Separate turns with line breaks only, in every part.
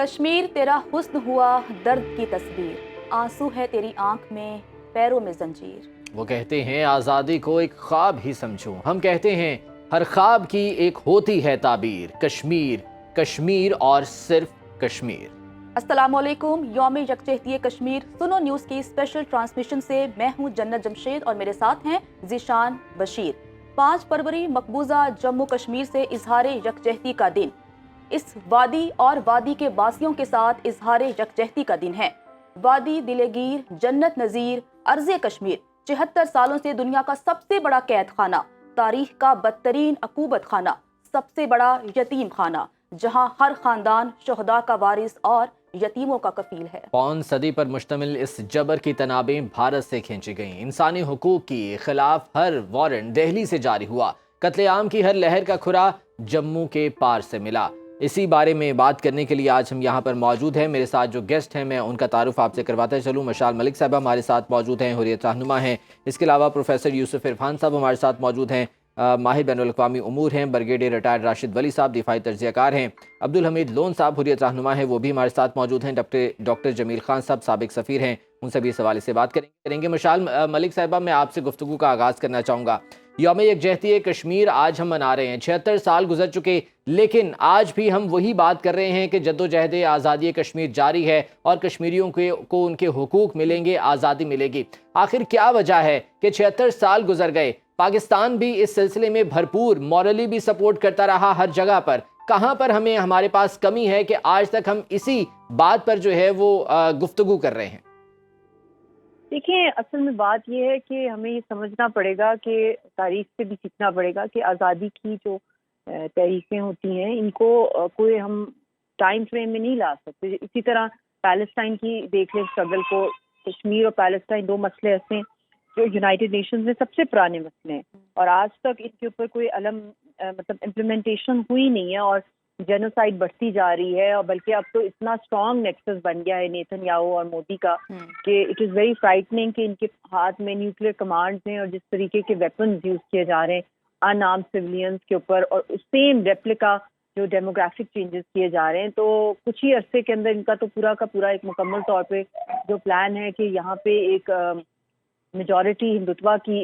कश्मीर तेरा हुस्न हुआ दर्द की तस्वीर, आंसू है तेरी आंख में, पैरों में जंजीर।
वो कहते हैं आज़ादी को एक ख्वाब ही समझो, हम कहते हैं हर ख्वाब की एक होती है ताबीर। कश्मीर, कश्मीर और सिर्फ कश्मीर।
अस्सलामुअलैकुम, यौम यकजहती कश्मीर सुनो न्यूज़ की स्पेशल ट्रांसमिशन से मैं हूं जन्नत जमशेद और मेरे साथ हैं ज़ीशान बशीर। 5 फरवरी मकबूजा जम्मू कश्मीर से इजहार यकजहती का दिन। इस वादी और वादी के वासियों के साथ इजहार यकजहती का दिन है। वादी दिलेगीर, जन्नत नज़ीर, अर्ज़े कश्मीर 74 सालों से दुनिया का सबसे बड़ा कैद खाना, तारीख का बदतरीन अकूबत खाना, सबसे बड़ा यतीम खाना, जहां हर खानदान शोहदा का वारिस और यतीमों का कफील है।
पौन सदी पर मुश्तमिल इस जबर की तनाबें भारत से खींची गईं। इंसानी हुकूक की खिलाफ हर वारंट दिल्ली से जारी हुआ। कत्लेआम की हर लहर का खुरा जम्मू के पार से मिला। इसी बारे में बात करने के लिए आज हम यहाँ पर मौजूद हैं। मेरे साथ जो गेस्ट हैं मैं उनका तारुफ आपसे करवाता चलूँ। मशाल मलिक साहब हमारे साथ मौजूद हैं, हुर्रियत रहनुमा हैं। इसके अलावा प्रोफेसर यूसुफ इरफान साहब हमारे साथ मौजूद हैं, माहिर बैनुल-अक़वामी उमूर हैं। ब्रिगेडियर रिटायर्ड राशिद वली साहब दिफाई तज्ज़ियाकार हैं। अब्दुल हमीद लोन साहब हुर्रियत रहनुमा हैं, वो भी हमारे साथ मौजूद हैं। डॉक्टर जमील खान साहब साबिक सफ़ीर हैं, उनसे भी इस हवाले से बात करेंगे। मशाल मलिक साहिबा, मैं आपसे गुफ्तगू का आगाज़ करना चाहूँगा। यौम यकजहती कश्मीर आज हम मना रहे हैं, 76 साल गुजर चुके, लेकिन आज भी हम वही बात कर रहे हैं कि जद्दोजहद आज़ादी कश्मीर जारी है और कश्मीरियों को उनके हुकूक मिलेंगे, आज़ादी मिलेगी। आखिर क्या वजह है कि 76 साल गुजर गए, पाकिस्तान भी इस सिलसिले में भरपूर मॉरली भी सपोर्ट करता रहा हर जगह पर। कहाँ पर हमारे पास कमी है कि आज तक हम इसी बात पर जो है वो गुफ्तगू कर रहे हैं?
देखिए, असल में बात यह है कि हमें ये समझना पड़ेगा कि तारीख से भी सीखना पड़ेगा कि आज़ादी की जो तहरीकें होती हैं इनको कोई हम टाइम फ्रेम में नहीं ला सकते। इसी तरह पैलेस्टाइन की देख लें स्ट्रगल को, कश्मीर और पैलेस्टाइन 2 मसले ऐसे हैं जो यूनाइटेड नेशंस में सबसे पुराने मसले हैं और आज तक इनके ऊपर कोई मतलब इम्प्लीमेंटेशन हुई नहीं है और जेनोसाइड बढ़ती जा रही है। और बल्कि अब तो इतना स्ट्रॉन्ग नेक्सस बन गया है नेतन्याहू और मोदी का कि इट इज़ वेरी फ्राइटनिंग कि इनके हाथ में न्यूक्लियर कमांड्स हैं और जिस तरीके के वेपन्स यूज़ किए जा रहे हैं अनआर्म्ड सिविलियंस के ऊपर और सेम रेप्लिका जो डेमोग्राफिक चेंजेस किए जा रहे हैं। तो कुछ ही अरसे के अंदर इनका तो पूरा का पूरा एक मुकम्मल तौर पे जो प्लान है कि यहाँ पे एक मेजॉरिटी हिंदुत्वा की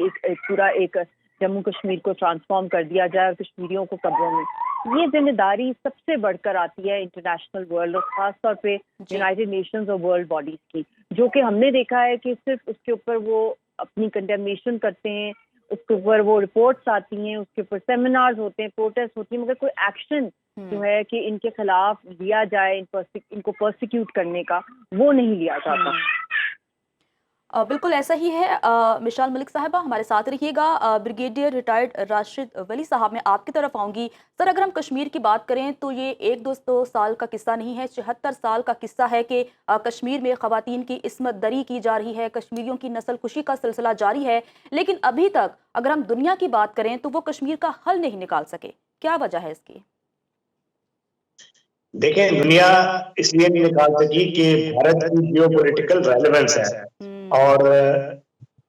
एक जम्मू कश्मीर को ट्रांसफॉर्म कर दिया जाए और कश्मीरियों को कब्रों में, ये जिम्मेदारी सबसे बढ़कर आती है इंटरनेशनल वर्ल्ड और खास तौर पे यूनाइटेड नेशंस और वर्ल्ड बॉडीज की, जो कि हमने देखा है कि सिर्फ उसके ऊपर वो अपनी कंडेमनेशन करते हैं, उसके ऊपर वो रिपोर्ट्स आती हैं, उसके ऊपर सेमिनार्स होते हैं, प्रोटेस्ट होती है, मगर कोई एक्शन जो है कि इनके खिलाफ लिया जाए, इनको प्रोसिक्यूट करने का, वो नहीं लिया जाता।
बिल्कुल ऐसा ही है। मिशाल मलिक साहबा हमारे साथ रहिएगा। ब्रिगेडियर रिटायर्ड राशिद वली साहब, मैं आपकी तरफ आऊँगी। सर, अगर हम कश्मीर की बात करें तो ये 1-2 साल का किस्सा नहीं है, 74 साल का किस्सा है कि कश्मीर में ख़वातीन की इस्मत दरी की जा रही है, कश्मीरियों की नस्ल कुशी का सिलसिला जारी है, लेकिन अभी तक अगर हम दुनिया की बात करें तो वो कश्मीर का हल नहीं निकाल सके। क्या वजह है इसकी?
देखें, दुनिया इसलिए नहीं निकाल सकी कि भारत की जियोपॉलिटिकल रेलेवेंस है और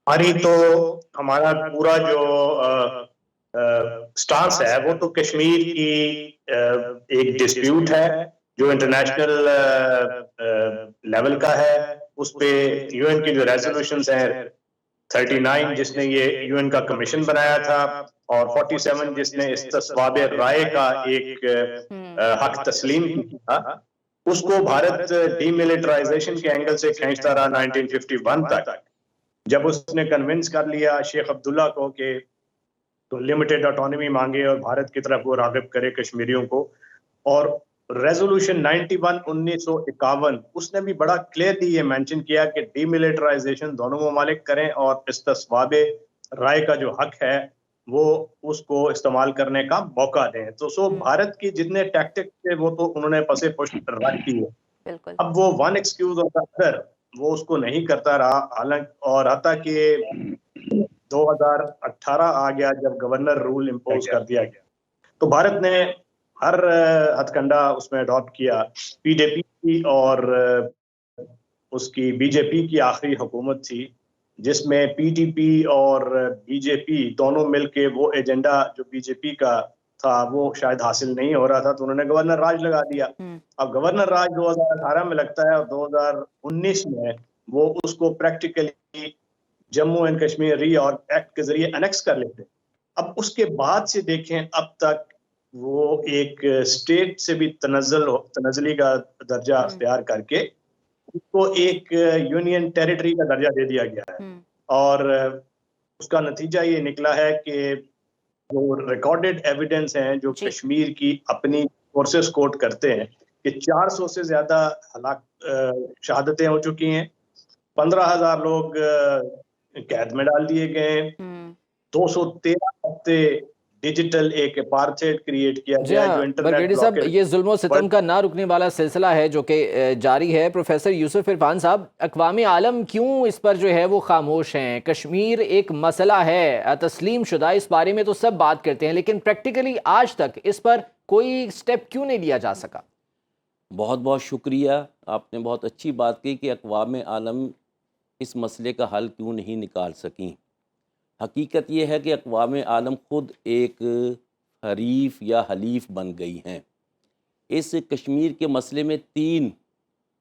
हमारी तो हमारा पूरा जो स्टांस है वो तो कश्मीर की एक डिस्प्यूट है जो इंटरनेशनल लेवल का है। उस पे यूएन की जो रेजोल्यूशंस हैं 39 जिसने ये यूएन का कमीशन बनाया था और 47 जिसने इस्तिस्वाब राय का एक हक तस्लीम किया, उसको भारत डीमिलिटराइजेशन के एंगल से खींचता रहा 1951 तक। जब उसने कन्विंस कर लिया शेख अब्दुल्ला को कि तो लिमिटेड ऑटोनॉमी मांगे और भारत की तरफ वो राग़िब करे कश्मीरियों को, और रेजोल्यूशन 91 1951 उसने भी बड़ा क्लियरली ये मेंशन किया कि डीमिलिटराइजेशन दोनों ममालिक करें और इस्तिस्वाब राय का जो हक है वो उसको इस्तेमाल करने का मौका दें। तो भारत की जितने टैक्टिक्स थे वो तो उन्होंने पसे पुष्ट रख दिए। अब वो one excuse of the other वो उसको नहीं करता रहा, हालांकि और हत्ता कि 2018 आ गया जब गवर्नर रूल इम्पोज कर दिया गया तो भारत ने हर हथकंडा उसमें अडॉप्ट किया। पीडीपी और उसकी बीजेपी की आखिरी हुकूमत थी जिसमें पीटीपी और बीजेपी दोनों मिलके वो एजेंडा जो बीजेपी का تھا وہ شاید حاصل نہیں ہو رہا تھا، تو انہوں نے گورنر راج لگا دیا. اب گورنر راج 2018 میں لگتا ہے اور 2019 میں وہ اس کو practically Jammu and Kashmir re org act کے ذریعے انیکس کر لیتے. اب اس کے بعد سے دیکھیں اب تک وہ ایک اسٹیٹ سے بھی تنزلی کا درجہ اختیار کر کے اس کو ایک یونین ٹیریٹری کا درجہ دے دیا گیا ہے. اور اس کا نتیجہ یہ نکلا ہے کہ جو ریکارڈڈ ایویڈنس ہیں جو کشمیر کی اپنی فورسز کوٹ کرتے ہیں کہ 400 سے زیادہ شہادتیں ہو چکی ہیں، 15,000 لوگ قید میں ڈال دیے گئے ہیں، 213 ہفتے ڈیجیٹل ایک اپارتھیڈ کریٹ کیا گیا جو انٹرنیٹ
برگیڈی صاحب، یہ ظلم و ستم کا نہ رکنے والا سلسلہ ہے جو کہ جاری ہے. پروفیسر یوسف عرفان صاحب، اقوام عالم کیوں اس پر جو ہے وہ خاموش ہیں؟ کشمیر ایک مسئلہ ہے تسلیم شدہ، اس بارے میں تو سب بات کرتے ہیں، لیکن پریکٹیکلی آج تک اس پر کوئی سٹیپ کیوں نہیں لیا جا سکا؟
بہت بہت شکریہ، آپ نے بہت اچھی بات کی کہ اقوام عالم اس مسئلے کا حل کیوں نہیں نکال سکیں. حقیقت یہ ہے کہ اقوام عالم خود ایک حریف یا حلیف بن گئی ہیں. اس کشمیر کے مسئلے میں 3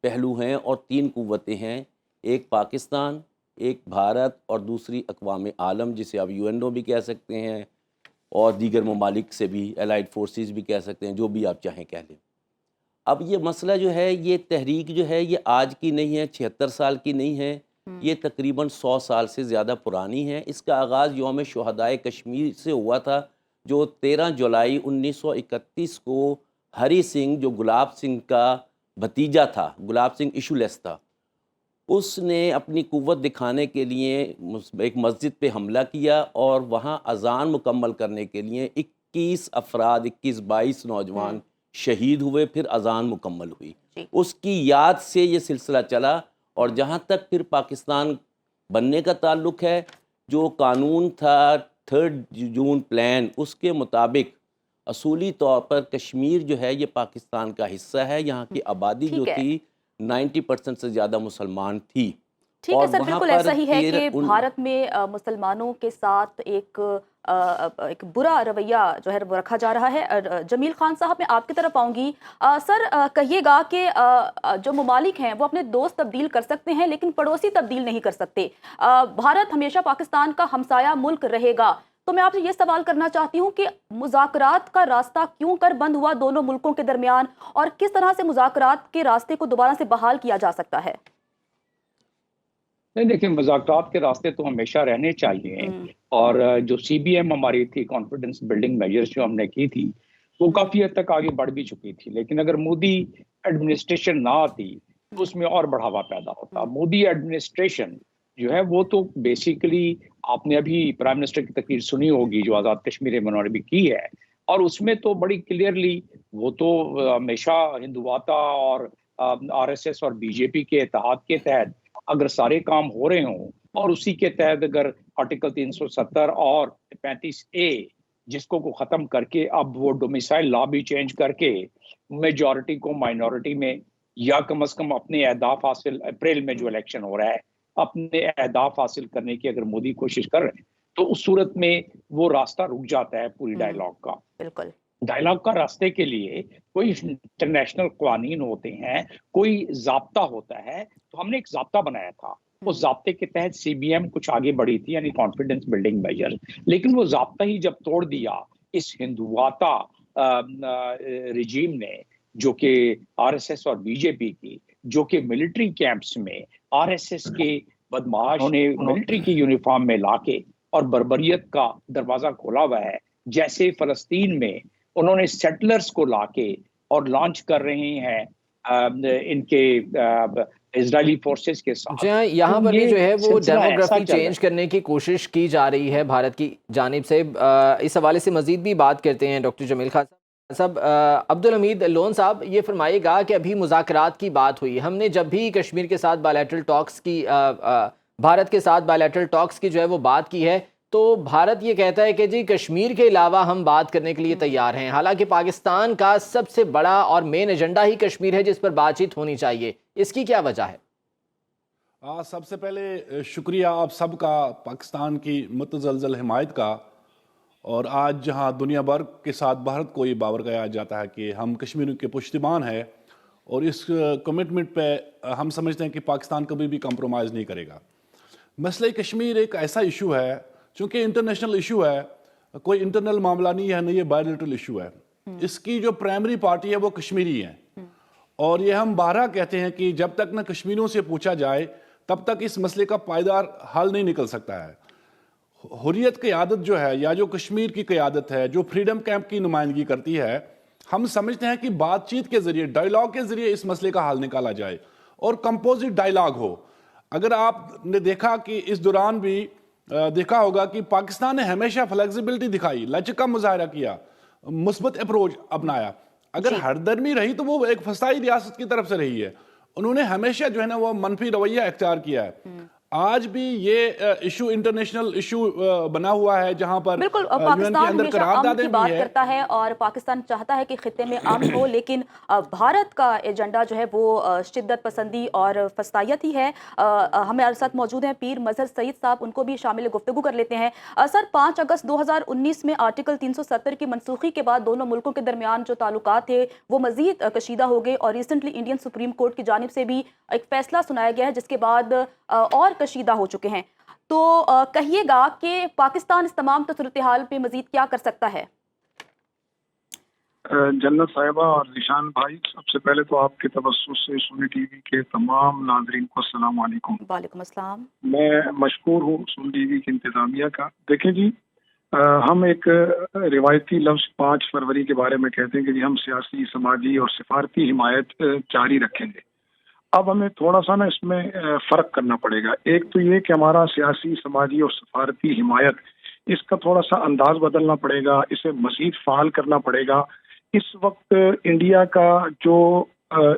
پہلو ہیں اور 3 قوتیں ہیں، ایک پاکستان، ایک بھارت اور دوسری اقوام عالم جسے آپ UN بھی کہہ سکتے ہیں اور دیگر ممالک سے بھی الائڈ فورسز بھی کہہ سکتے ہیں، جو بھی آپ چاہیں کہہ لیں. اب یہ مسئلہ جو ہے، یہ تحریک جو ہے یہ آج کی نہیں ہے، 76 سال کی نہیں ہے، یہ تقریباً 100 سال سے زیادہ پرانی ہے. اس کا آغاز یوم شہدائے کشمیر سے ہوا تھا جو 13 جولائی 1931 کو ہری سنگھ، جو گلاب سنگھ کا بھتیجا تھا، گلاب سنگھ ایشولیس تھا، اس نے اپنی قوت دکھانے کے لیے ایک مسجد پہ حملہ کیا اور وہاں اذان مکمل کرنے کے لیے 21 افراد، 22 نوجوان شہید ہوئے، پھر اذان مکمل ہوئی. اس کی یاد سے یہ سلسلہ چلا. اور جہاں تک پھر پاکستان بننے کا تعلق ہے، جو قانون تھا 3 جون پلان، اس کے مطابق اصولی طور پر کشمیر جو ہے یہ پاکستان کا حصہ ہے. یہاں کی آبادی جو تھی 90% سے زیادہ مسلمان تھی.
ٹھیک ہے سر، بالکل ایسا ہی ہے کہ بھارت میں مسلمانوں کے ساتھ ایک برا رویہ جو ہے وہ رکھا جا رہا ہے. جمیل خان صاحب، میں آپ کی طرف آؤں گی. سر کہیے گا کہ جو ممالک ہیں وہ اپنے دوست تبدیل کر سکتے ہیں لیکن پڑوسی تبدیل نہیں کر سکتے. بھارت ہمیشہ پاکستان کا ہمسایہ ملک رہے گا. تو میں آپ سے یہ سوال کرنا چاہتی ہوں کہ مذاکرات کا راستہ کیوں کر بند ہوا دونوں ملکوں کے درمیان، اور کس طرح سے مذاکرات کے راستے کو دوبارہ سے بحال کیا جا سکتا ہے؟
نہیں، دیکھیں، مذاکرات کے راستے تو ہمیشہ رہنے چاہیے، اور جو CBM ہماری تھی، کانفیڈنس بلڈنگ میجرز جو ہم نے کی تھی، وہ کافی حد تک آگے بڑھ بھی چکی تھی. لیکن اگر مودی ایڈمنسٹریشن نہ آتی تو اس میں اور بڑھاوا پیدا ہوتا. مودی ایڈمنسٹریشن جو ہے وہ تو بیسیکلی، آپ نے ابھی پرائم منسٹر کی تقریر سنی ہوگی جو آزاد کشمیر انہوں نے بھی کی ہے، اور اس میں تو بڑی کلیئرلی وہ تو ہمیشہ ہندوتا اور RSS اور BJP کے اتحاد کے تحت اگر سارے کام ہو رہے ہوں، اور اسی کے تحت اگر آرٹیکل 370 اور 35A جس کو ختم کر کے اب وہ ڈومیسائل لا بھی چینج کر کے میجورٹی کو مائنورٹی میں، یا کم از کم اپنے اہداف حاصل، اپریل میں جو الیکشن ہو رہا ہے، اپنے اہداف حاصل کرنے کی اگر مودی کوشش کر رہے ہیں تو اس صورت میں وہ راستہ رک جاتا ہے پوری ڈائیلاگ کا.
بالکل
ڈائیلاگ کا راستے کے لیے کوئی انٹرنیشنل قوانین ہوتے ہیں، کوئی ضابطہ ہوتا ہے. تو ہم نے ایک ضابطہ بنایا تھا، اس ضابطے کے تحت CBM کچھ آگے بڑھی تھی، یعنی کانفیڈنس بلڈنگ میجر. لیکن وہ ضابطہ ہی جب توڑ دیا اس ہندواتا رجیم نے، جو کہ RSS اور BJP کی، جو کہ ملٹری کیمپس میں RSS کے بدمعاش نے ملٹری کی یونیفارم میں لا کے اور بربریت کا دروازہ کھولا ہوا ہے. جیسے فلسطین میں انہوں نے سیٹلرز کو لا کے اور لانچ کر رہے ہیں ان کے اسرائیلی فورسز کے ساتھ.
جی ہاں، یہاں پر بھی جو ہے وہ ڈیموگرافی چینج کرنے کی کوشش کی جا رہی ہے بھارت کی جانب سے. اس حوالے سے مزید بھی بات کرتے ہیں ڈاکٹر جمیل خان صاحب. عبدالحمید لون صاحب، یہ فرمائے گا کہ ابھی مذاکرات کی بات ہوئی، ہم نے جب بھی کشمیر کے ساتھ بائیلیٹرل ٹاکس کی، بھارت کے ساتھ بائیلیٹرل ٹاکس کی جو ہے وہ بات کی ہے، تو بھارت یہ کہتا ہے کہ جی کشمیر کے علاوہ ہم بات کرنے کے لیے تیار ہیں، حالانکہ پاکستان کا سب سے بڑا اور مین ایجنڈا ہی کشمیر ہے جس پر بات چیت ہونی چاہیے. اس کی کیا وجہ ہے؟
سب سے پہلے شکریہ آپ سب کا پاکستان کی متزلزل حمایت کا. और आज जहां दुनिया भर के साथ भारत को ये बावर किया जाता है कि हम कश्मीर के पुश्तैमान है और इस कमिटमेंट पे हम समझते हैं कि पाकिस्तान कभी भी कंप्रोमाइज़ नहीं करेगा। मसले कश्मीर एक ऐसा इशू है चूँकि इंटरनेशनल इशू है, कोई इंटरनल मामला नहीं है, नहीं ये बायलैटरल इशू है। इसकी जो प्राइमरी पार्टी है वो कश्मीरी है और ये हम बारहा कहते हैं कि जब तक न कश्मीरियों से पूछा जाए तब तक इस मसले का पायदार हल नहीं निकल सकता है। हुर्रियत क़यादत जो है या जो कश्मीर की क़यादत है, जो फ्रीडम कैंप की नुमाइंदगी करती है, हम समझते हैं कि बातचीत के ज़रिए, डायलॉग के ज़रिए इस मसले का हल निकाला जाए और कंपोजिट डायलॉग हो। अगर आपने देखा कि इस दौरान भी देखा होगा कि पाकिस्तान ने हमेशा फ्लेक्सिबिलिटी दिखाई, लचक का मुजाहरा किया, मुस्बत अप्रोच अपनाया। अगर हरदर्मी रही तो वो एक फसाई रियासत की तरफ से रही है। उन्होंने हमेशा जो है ना वो मनफी रवैया इख्तियार किया है। आज भी ये इशू इंटरनेशनल इशू बना हुआ है जहां पर
बिल्कुल पाकिस्तान हमेशा अमन की बात करता है और पाकिस्तान चाहता है कि खित्ते में अमन हो, लेकिन भारत का एजेंडा जो है वो शिद्दत पसंदी और फसायत ही है। हमारे साथ मौजूद हैं पीर मजहर सईद साहब, उनको भी शामिल गुफ्तगू कर लेते हैं। सर, 5 अगस्त 2019 में आर्टिकल 370 की मनसूखी के बाद दोनों मुल्कों के दरमियान जो ताल्लुकात थे वो मजीद कशीदा हो गए और रिसेंटली इंडियन सुप्रीम कोर्ट की जानिब से भी एक फैसला सुनाया गया है जिसके बाद और कशीदा हो चुके हैं। तो कहिएगा कि पाकिस्तान इस तमाम सूरत हाल पे मजीद क्या कर सकता है?
जन्नत साहिबा और निशान भाई, सबसे पहले तो आपके तवस्सुस से सुन्नी टीवी के तमाम नाजरीन को अस्सलाम वालेकुम।
वालेकुम अस्सलाम।
मैं मशकूर हूँ सुन्नी टीवी की इंतजामिया का। देखें जी, हम एक रिवायती लफ्ज़ 5 फरवरी के बारे में कहते हैं कि जी हम सियासी, समाजी और सिफारती हिमायत जारी रखेंगे। अब हमें थोड़ा सा ना इसमें फ़र्क करना पड़ेगा। एक तो ये कि हमारा सियासी, समाजी और सफारती हिमायत, इसका थोड़ा सा अंदाज बदलना पड़ेगा, इसे मज़ीद फ़ाल करना पड़ेगा। इस वक्त इंडिया का जो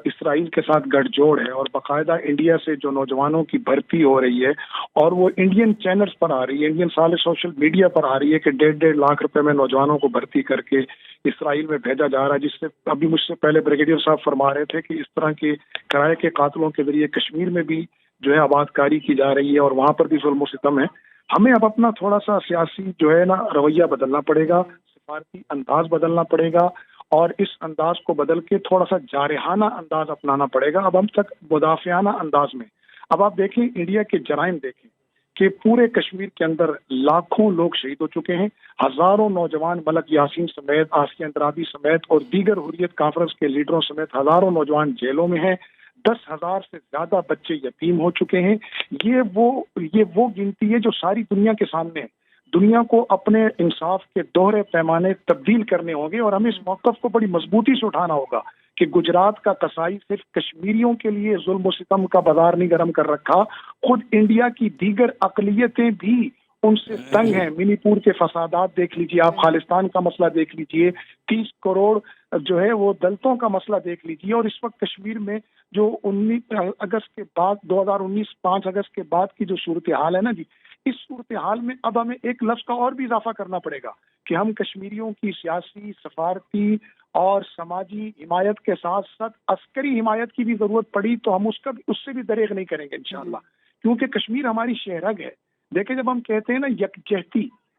इसराइल के साथ गठजोड़ है और बाकायदा इंडिया से जो नौजवानों की भर्ती हो रही है और वो इंडियन चैनल्स पर आ रही है, इंडियन साले सोशल मीडिया पर आ रही है कि 1.5 लाख रुपए में नौजवानों को भर्ती करके इसराइल में भेजा जा रहा है, जिससे अभी मुझसे पहले ब्रिगेडियर साहब फरमा रहे थे कि इस तरह के किराए के कातलों के जरिए कश्मीर में भी जो है आबादकारी की जा रही है और वहाँ पर भी जुल्म और सितम है। हमें अब अपना थोड़ा सा सियासी जो है ना रवैया बदलना पड़ेगा, सिफारती अंदाज बदलना पड़ेगा और इस अंदाज को बदल के थोड़ा सा जारहाना अंदाज अपनाना पड़ेगा। अब हम तक मुदाफियाना अंदाज में, अब आप देखें इंडिया के जराइम देखें कि पूरे कश्मीर के अंदर लाखों लोग शहीद हो चुके हैं, हजारों नौजवान मलक यासीन समेत, आसिया अंतराबी समेत और दीगर हुर्रियत कॉन्फ्रेंस के लीडरों समेत हजारों नौजवान जेलों में हैं, 10,000 से ज्यादा बच्चे यतीम हो चुके हैं। ये वो गिनती है जो सारी दुनिया के सामने है। दुनिया को अपने इंसाफ के दोहरे पैमाने तब्दील करने होंगे और हमें इस मौक़िफ़ को बड़ी मजबूती से उठाना होगा कि गुजरात का कसाई सिर्फ कश्मीरियों के लिए जुल्म सितम का बाजार नहीं गर्म कर रखा, खुद इंडिया की दीगर अक़लियतें भी उनसे तंग हैं। मणिपुर के फसादात देख लीजिए आप, खालिस्तान का मसला देख लीजिए, 30 करोड़ जो है वो दलितों का मसला देख लीजिए। और इस वक्त कश्मीर में जो 19 अगस्त के बाद 2019 5 अगस्त के बाद की जो सूरत हाल है ना जी, इस सूरत हाल में अब हमें एक लफ्ज़ का और भी इजाफा करना पड़ेगा कि हम कश्मीरियों की सियासी, सफारती और समाजी हिमायत के साथ साथ अस्करी हिमायत की भी जरूरत पड़ी तो हम उससे भी दरेग नहीं करेंगे इंशाअल्लाह, क्योंकि कश्मीर हमारी शहरग है। देखिए, जब हम कहते हैं ना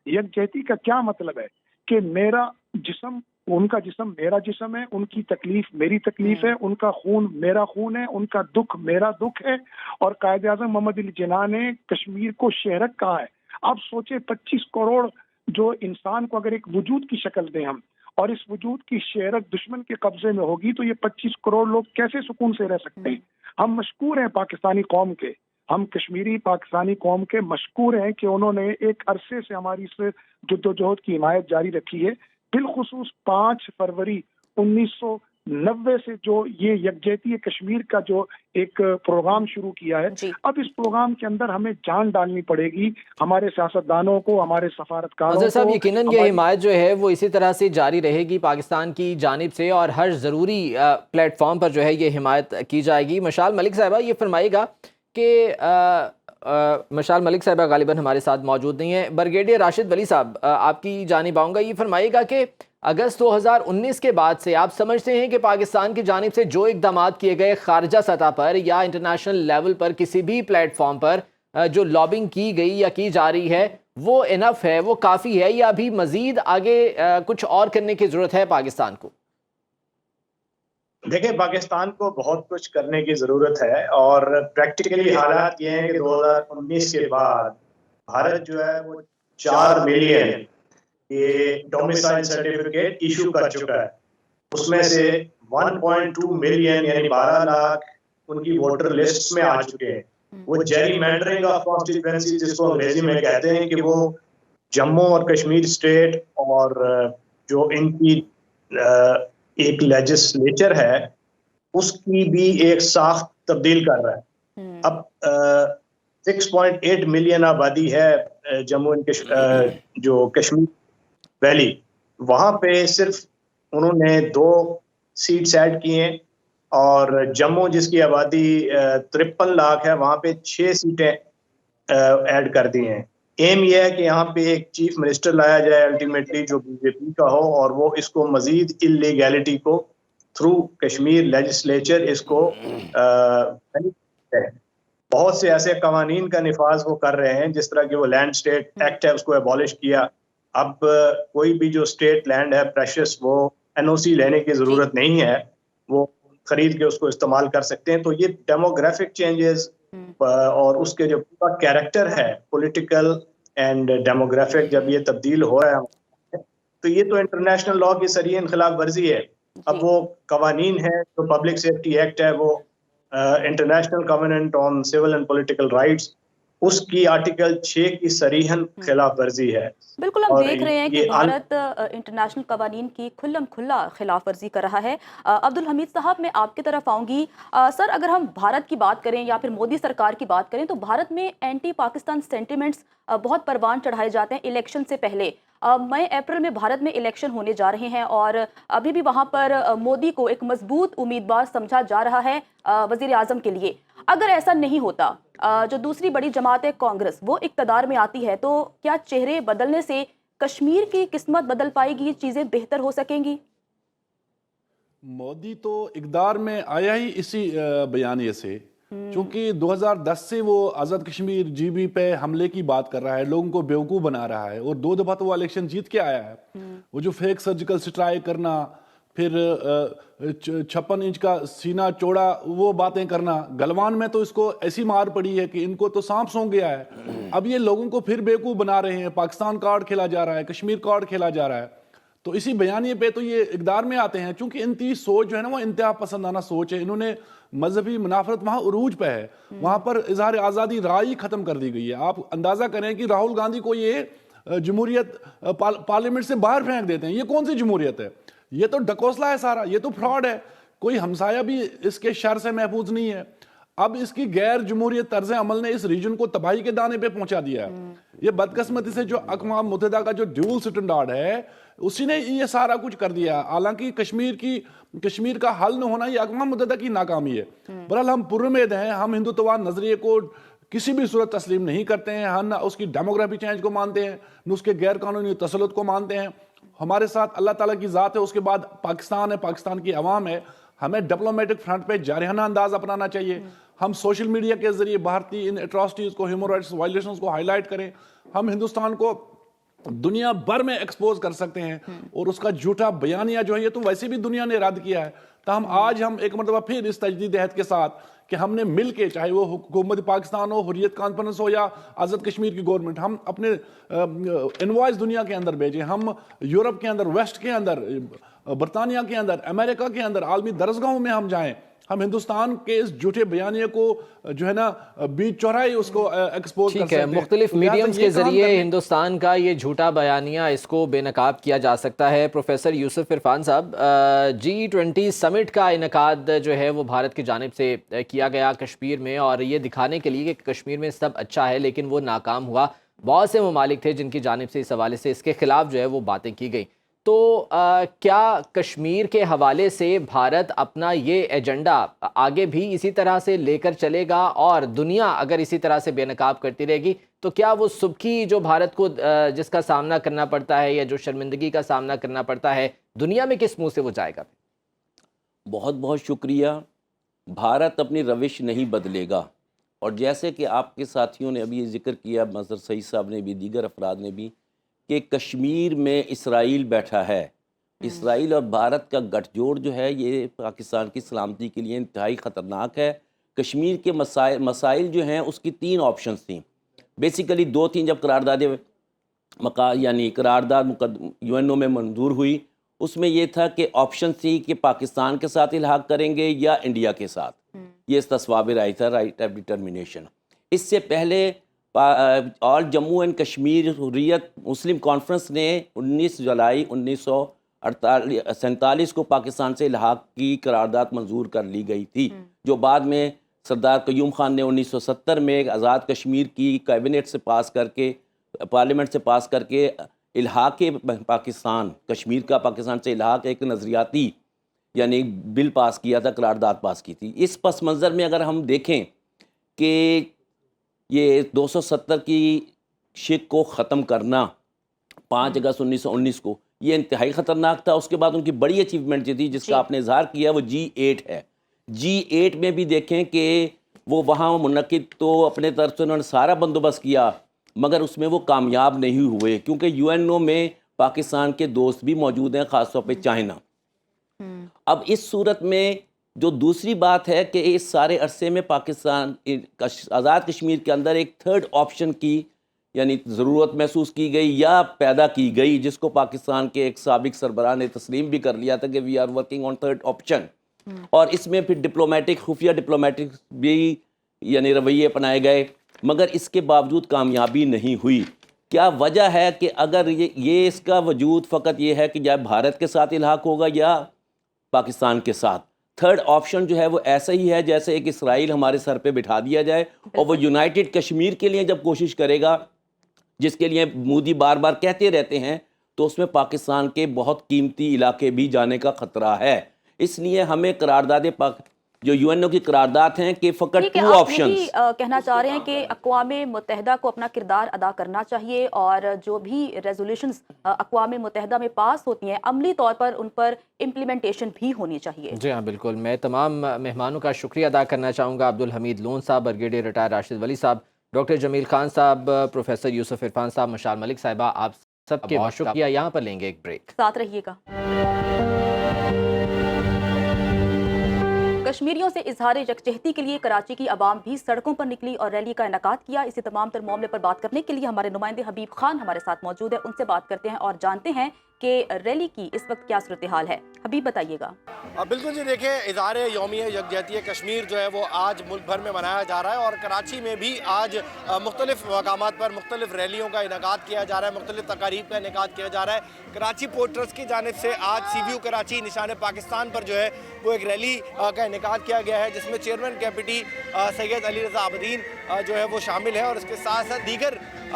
यकजहती का क्या मतलब है कि मेरा जिस्म उनका जिस्म मेरा जिस्म है, उनकी तकलीफ मेरी तकलीफ है, उनका खून मेरा खून है, उनका दुख मेरा दुख है। और कायद-ए-आज़म मोहम्मद अली जिन्ना ने कश्मीर को शहरक कहा है। अब सोचे 25 करोड़ जो इंसान को अगर एक वजूद की शक्ल दें हम और इस वजूद की शहरक दुश्मन के कब्जे में होगी तो ये 25 करोड़ लोग कैसे सुकून से रह सकते हैं। हम मशकूर हैं पाकिस्तानी कौम के, हम कश्मीरी पाकिस्तानी कौम के मशकूर हैं कि उन्होंने एक अरसे से हमारी इस जद्दोजहद की हिमायत जारी रखी है। बिलखुसूस 5 फरवरी 1990 से जो ये यकजहती कश्मीर का जो एक प्रोग्राम शुरू किया है, अब इस प्रोग्राम के अंदर हमें जान डालनी पड़ेगी, हमारे सियासतदानों को, हमारे सफारतकारों को।
साहब, यकीनन ये हिमायत जो है वो इसी तरह से जारी रहेगी पाकिस्तान की जानिब से और हर ज़रूरी प्लेटफॉर्म पर जो है ये हिमायत की जाएगी। मशाल मलिक साहिबा, ये फरमाइएगा कि मशाल मलिक साहिबा गालिबन हमारे साथ मौजूद नहीं है, ब्रिगेडियर राशिद वली साहब आपकी जानिब आऊँगा। ये फरमाइएगा कि अगस्त 2019 के बाद से आप समझते हैं कि पाकिस्तान की जानिब से जो इक़दाम किए गए खारजा सतह पर या इंटरनेशनल लेवल पर किसी भी प्लेटफॉर्म पर जो लॉबिंग की गई या की जा रही है وہ انف ہے, وہ کافی ہے, یا ابھی مزید آگے کچھ اور کرنے کی ضرورت ہے پاکستان کو؟
دیکھیں, پاکستان کو بہت کچھ کرنے کی ضرورت ہے, اور پریکٹیکلی حالات یہ ہیں کہ 2019 کے بعد بھارت جو ہے وہ 4 ملین یہ ڈومیسائل سرٹیفکیٹ ایشو کر چکا ہے. اس میں سے 1.2 ملین یعنی 12 لاکھ ان کی ووٹر لسٹ میں آ چکے ہیں. وہ جیری مینڈرنگ آف کانسٹیٹوینسی جس کو انگریزی میں کہتے ہیں, کہ وہ جموں اور کشمیر اسٹیٹ اور جو ان کی ایک لیجسلیچر ہے اس کی بھی ایک ساخت تبدیل کر رہا ہے. اب 6.8 ملین آبادی ہے جموں جو کشمیر ویلی, وہاں پہ صرف انہوں نے 2 سیٹس ایڈ کی ہیں, اور جموں جس کی آبادی 53 لاکھ ہے وہاں پہ 6 سیٹیں ایڈ کر دی ہیں. ایم یہ ہے کہ یہاں پہ ایک چیف منسٹر لایا جائے الٹیمیٹلی جو بی جے پی کا ہو, اور وہ اس کو مزید انلیگیلٹی کو تھرو کشمیر لیجسلیچر اس کو بہت سے ایسے قوانین کا نفاذ وہ کر رہے ہیں, جس طرح کہ وہ لینڈ اسٹیٹ ایکٹ ہے اس کو ایبالش کیا. اب کوئی بھی جو اسٹیٹ لینڈ ہے پریشس, وہ این او سی لینے کی ضرورت نہیں ہے, وہ خرید کے اس کو استعمال کر سکتے ہیں. تو یہ ڈیموگرافک چینجز اور اس کے جو پورا کیریکٹر ہے پولیٹیکل اینڈ ڈیموگرافک, جب یہ تبدیل ہو رہا ہے تو یہ تو انٹرنیشنل لاء کی صریح خلاف ورزی ہے. اب وہ قوانین ہیں جو پبلک سیفٹی ایکٹ ہے, وہ international covenant on civil and political rights, اس کی آرٹیکل 6 کی صریحاً خلاف ورزی ہے.
بالکل ہم دیکھ رہے ہیں کہ بھارت انٹرنیشنل قوانین کی کھلم کھلا خلاف ورزی کر رہا ہے. عبدالحمید صاحب, میں آپ کی طرف آؤں گی. سر, اگر ہم بھارت کی بات کریں یا پھر مودی سرکار کی بات کریں تو بھارت میں اینٹی پاکستان سینٹیمنٹس بہت پروان چڑھائے جاتے ہیں الیکشن سے پہلے. مئی اپریل میں بھارت میں الیکشن ہونے جا رہے ہیں, اور ابھی بھی وہاں پر مودی کو ایک مضبوط امیدوار سمجھا جا رہا ہے وزیر اعظم کے لیے. اگر ایسا نہیں ہوتا, جو دوسری بڑی جماعت ہے کانگریس وہ اقتدار میں آتی ہے, تو کیا چہرے بدلنے سے کشمیر کی قسمت بدل پائے گی, چیزیں بہتر ہو سکیں گی؟
مودی تو اقتدار میں آیا ہی اسی بیانیے سے, چونکہ 2010 سے وہ آزاد کشمیر جی بی پہ حملے کی بات کر رہا ہے, لوگوں کو بیوقوف بنا رہا ہے, اور 2 دفعہ تو وہ الیکشن جیت کے آیا ہے. وہ جو فیک سرجیکل سٹرائک کرنا, پھر 56 انچ کا سینہ چوڑا, وہ باتیں کرنا, گلوان میں تو اس کو ایسی مار پڑی ہے کہ ان کو تو سانپ سونگ گیا ہے. اب یہ لوگوں کو پھر بیوقوف بنا رہے ہیں, پاکستان کارڈ کھیلا جا رہا ہے, کشمیر کارڈ کھیلا جا رہا ہے. تو اسی بیانیے پہ تو یہ اقتدار میں آتے ہیں, چونکہ ان کی سوچ جو ہے نا وہ انتہا پسندانہ سوچ ہے. انہوں نے مذہبی منافرت وہاں عروج پہ ہے, وہاں پر اظہار آزادی رائے ختم کر دی گئی ہے. آپ اندازہ کریں کہ راہل گاندھی کو یہ جمہوریت پارلیمنٹ سے باہر پھینک دیتے ہیں. یہ کون سی جمہوریت ہے؟ یہ تو ڈکوسلا ہے سارا, یہ تو فراڈ ہے. کوئی ہمسایہ بھی اس کے شر سے محفوظ نہیں ہے. اب اس کی غیر جمہوریت طرز عمل نے اس ریجن کو تباہی کے دانے پہ پہنچا دیا ہے. یہ بدقسمتی سے جو اقوام متحدہ کا جو ڈیول سٹینڈارڈ ہے اسی نے یہ سارا کچھ کر دیا. حالانکہ کشمیر کا حل نہ ہونا یہ اقوام متحدہ کی ناکامی ہے. بہرحال ہم پرامید ہیں, ہم ہندوتواد نظریے کو کسی بھی صورت تسلیم نہیں کرتے ہیں. ہم نہ اس کی ڈیموگرافی چینج کو مانتے ہیں, نہ اس کے غیر قانونی تسلط کو مانتے ہیں. ہمارے ساتھ اللہ تعالیٰ کی ذات ہے, اس کے بعد پاکستان ہے, پاکستان کی عوام ہے. ہمیں ڈپلومیٹک فرنٹ پہ جارحانہ انداز اپنانا چاہیے. ہم سوشل میڈیا کے ذریعے بھارتی ان اٹراسٹیز کو, ہیومن رائٹس وائلیشنز کو ہائی لائٹ کریں. ہم ہندوستان کو دنیا بھر میں ایکسپوز کر سکتے ہیں, اور اس کا جھوٹا بیانیہ جو ہے یہ تو ویسے بھی دنیا نے رد کیا ہے. تاہم آج ہم ایک مرتبہ پھر اس تجدید عہد کے ساتھ کہ ہم نے مل کے, چاہے وہ حکومت پاکستان ہو, حریت کانفرنس ہو, یا آزاد کشمیر کی گورنمنٹ, ہم اپنے انوائس دنیا کے اندر بھیجیں. ہم یورپ کے اندر, ویسٹ کے اندر, برطانیہ کے اندر, امریکہ کے اندر عالمی درسگاہوں میں ہم جائیں. ہم ہندوستان کے اس جھوٹے بیانیے کو جو ہے نا بیچ چوراہے اس کو ایکسپوز کر سکتے ہیں.
مختلف میڈیمز کے ذریعے ہندوستان کا یہ جھوٹا بیانیہ اس کو بے نقاب کیا جا سکتا ہے. پروفیسر یوسف عرفان صاحب, G20 سمٹ کا انعقاد جو ہے وہ بھارت کی جانب سے کیا گیا کشمیر میں, اور یہ دکھانے کے لیے کہ کشمیر میں سب اچھا ہے, لیکن وہ ناکام ہوا. بہت سے ممالک تھے جن کی جانب سے اس حوالے سے اس کے خلاف جو ہے وہ باتیں کی گئی. تو کیا کشمیر کے حوالے سے بھارت اپنا یہ ایجنڈا آگے بھی اسی طرح سے لے کر چلے گا, اور دنیا اگر اسی طرح سے بے نقاب کرتی رہے گی تو کیا وہ سبکی جو بھارت کو جس کا سامنا کرنا پڑتا ہے, یا جو شرمندگی کا سامنا کرنا پڑتا ہے, دنیا میں کس منہ سے وہ جائے گا؟
بہت بہت شکریہ. بھارت اپنی روش نہیں بدلے گا. اور جیسے کہ آپ کے ساتھیوں نے ابھی یہ ذکر کیا، مظہر سعید صاحب نے بھی، دیگر افراد نے بھی، کہ کشمیر میں اسرائیل بیٹھا ہے. اسرائیل اور بھارت کا گٹھ جوڑ جو ہے یہ پاکستان کی سلامتی کے لیے انتہائی خطرناک ہے. کشمیر کے مسائل جو ہیں اس کی 3 آپشنز تھیں بیسیکلی، 2-3 جب قرارداد UN میں منظور ہوئی، اس میں یہ تھا کہ آپشن تھی کہ پاکستان کے ساتھ الحاق کریں گے یا انڈیا کے ساتھ. یہ تصواب رائے تھا، رائٹ آف ڈٹرمنیشن. اس سے پہلے all Jammu and Kashmir Hurriyat Muslim conference نے 19 جولائی 1947 کو پاکستان سے الحاق کی قرارداد منظور کر لی گئی تھی، جو بعد میں سردار قیوم خان نے 1970 میں آزاد کشمیر کی کیبنٹ سے پاس کر کے، پارلیمنٹ سے پاس کر کے الحاق پاکستان، کشمیر کا پاکستان سے الحاق ایک نظریاتی یعنی بل پاس کیا تھا، قرارداد پاس کی تھی. اس پس منظر میں اگر ہم دیکھیں کہ یہ 270 کی شک کو ختم کرنا 5 اگست 1919 کو، یہ انتہائی خطرناک تھا. اس کے بعد ان کی بڑی اچیومنٹ جو تھی جس کا آپ نے اظہار کیا وہ G8 ہے. G8 میں بھی دیکھیں کہ وہ وہاں منعقد تو اپنے طرف سے انہوں نے سارا بندوبست کیا، مگر اس میں وہ کامیاب نہیں ہوئے کیونکہ UNO میں پاکستان کے دوست بھی موجود ہیں، خاص طور پہ چائنا. اب اس صورت میں جو دوسری بات ہے کہ اس سارے عرصے میں پاکستان آزاد کشمیر کے اندر ایک 3rd آپشن کی یعنی ضرورت محسوس کی گئی یا پیدا کی گئی، جس کو پاکستان کے ایک سابق سربراہ نے تسلیم بھی کر لیا تھا کہ we are working on 3rd option. اور اس میں پھر خفیہ ڈپلومیٹک بھی یعنی رویے اپنائے گئے، مگر اس کے باوجود کامیابی نہیں ہوئی. کیا وجہ ہے کہ اگر یہ اس کا وجود فقط یہ ہے کہ یا بھارت کے ساتھ الحاق ہوگا یا پاکستان کے ساتھ. 3rd آپشن جو ہے وہ ایسا ہی ہے جیسے ایک اسرائیل ہمارے سر پہ بٹھا دیا جائے اور وہ یونائٹڈ کشمیر کے لیے جب کوشش کرے گا، جس کے لیے مودی بار بار کہتے رہتے ہیں، تو اس میں پاکستان کے بہت قیمتی علاقے بھی جانے کا خطرہ ہے. اس لیے ہمیں قرارداد جو UNO کی قرارداد ہیں کہ فقط 2 آپشنز.
کہنا چاہ رہے ہیں کہ اقوام متحدہ کو اپنا کردار ادا کرنا چاہیے اور جو بھی ریزولوشنز اقوام متحدہ میں پاس ہوتی ہیں عملی طور پر ان پر امپلیمنٹیشن بھی ہونی چاہیے.
جی ہاں بالکل. میں تمام مہمانوں کا شکریہ ادا کرنا چاہوں گا. عبدالحمید لون صاحب، بریگیڈیئر ریٹائر راشد ولی صاحب، ڈاکٹر جمیل خان صاحب، پروفیسر یوسف عرفان صاحب، مشال ملک صاحبہ، آپ سب کے بہت شکریہ. یہاں پر لیں گے ایک بریک،
ساتھ رہیے گا. کشمیریوں سے اظہار یکجہتی کے لیے کراچی کی عوام بھی سڑکوں پر نکلی اور ریلی کا انعقاد کیا. اسی تمام تر معاملے پر بات کرنے کے لیے ہمارے نمائندے حبیب خان ہمارے ساتھ موجود ہے. ان سے بات کرتے ہیں اور جانتے ہیں کہ ریلی کی اس وقت کیا صورتحال ہے. حبیب بتائیے گا.
بالکل جی، دیکھیں اظہار یومیہ یکجہتی کشمیر جو ہے وہ آج ملک بھر میں منایا جا رہا ہے اور کراچی میں بھی آج مختلف مقامات پر مختلف ریلیوں کا انعقاد کیا جا رہا ہے، مختلف تقاریب کا انعقاد کیا جا رہا ہے. کراچی پورٹ ٹرسٹ کی جانب سے آج CVU کراچی نشان پاکستان پر جو ہے وہ ایک ریلی کا انعقاد کیا گیا ہے، جس میں چیئرمین کیپٹی سید علی رضا عابدین جو ہے وہ شامل ہے اور اس کے ساتھ ساتھ دیگر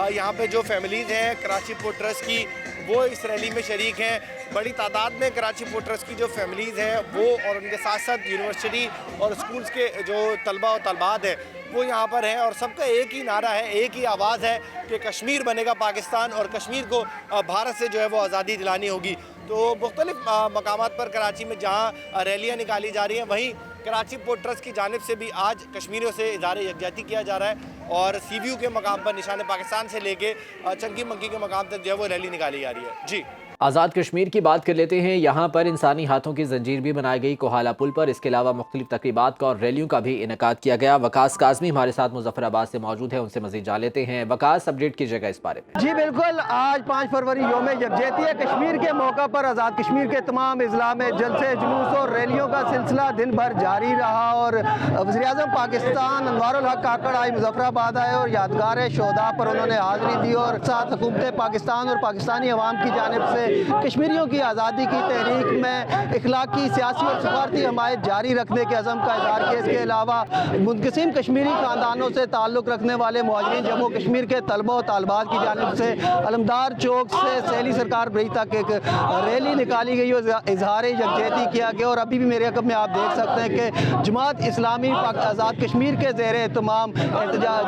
یہاں پہ جو فیملیز ہیں کراچی پورٹ ٹرسٹ کی وہ اس ریلی میں شریک ہیں. بڑی تعداد میں کراچی پورٹ ٹرسٹ کی جو فیملیز ہیں وہ اور ان کے ساتھ ساتھ یونیورسٹی اور اسکولز کے جو طلبہ و طالبات ہیں وہ یہاں پر ہیں اور سب کا ایک ہی نعرہ ہے، ایک ہی آواز ہے کہ کشمیر بنے گا پاکستان اور کشمیر کو بھارت سے جو ہے وہ آزادی دلانی ہوگی. تو مختلف مقامات پر کراچی میں جہاں ریلیاں نکالی جا رہی ہیں، وہیں کراچی پورٹ ٹرسٹ کی جانب سے بھی آج کشمیریوں سے اظہار یکجہتی کیا جا رہا ہے اور CVU کے مقام پر نشان پاکستان سے لے کے چنکی منکی کے مقام تک جو ہے وہ ریلی نکالی جا رہی ہے. جی
آزاد کشمیر کی بات کر لیتے ہیں. یہاں پر انسانی ہاتھوں کی زنجیر بھی بنائی گئی کوہالہ پل پر. اس کے علاوہ مختلف تقریبات کا اور ریلیوں کا بھی انعقاد کیا گیا. وقاص کاظمی ہمارے ساتھ مظفر آباد سے موجود ہے، ان سے مزید جان لیتے ہیں. وقاص، اپڈیٹ کیجیے گا اس بارے میں.
جی بالکل، آج 5 فروری یوم یکجہتی ہے کشمیر کے موقع پر آزاد کشمیر کے تمام اضلاع میں جلسے، جلوس اور ریلیوں کا سلسلہ دن بھر جاری رہا اور وزیر اعظم پاکستان انوار الحق کاکڑ آج مظفر آباد آئے اور یادگار شہداء پر انہوں نے حاضری دی اور ساتھ حکومت پاکستان اور پاکستانی عوام کی جانب سے کشمیریوں کی آزادی کی تحریک میں اخلاقی، سیاسی اور سفارتی حمایت جاری رکھنے کے عزم کا اظہار کیا. اس کے علاوہ منقسم کشمیری خاندانوں سے تعلق رکھنے والے مہاجرین جموں کشمیر کے طلبہ و طالبات کی جانب سے علمدار چوک سے سہیلی سرکار بریج تک ایک ریلی نکالی گئی اور اظہار یکجہتی کیا گیا. اور ابھی بھی میرے عقب میں آپ دیکھ سکتے ہیں کہ جماعت اسلامی آزاد کشمیر کے زیر اہتمام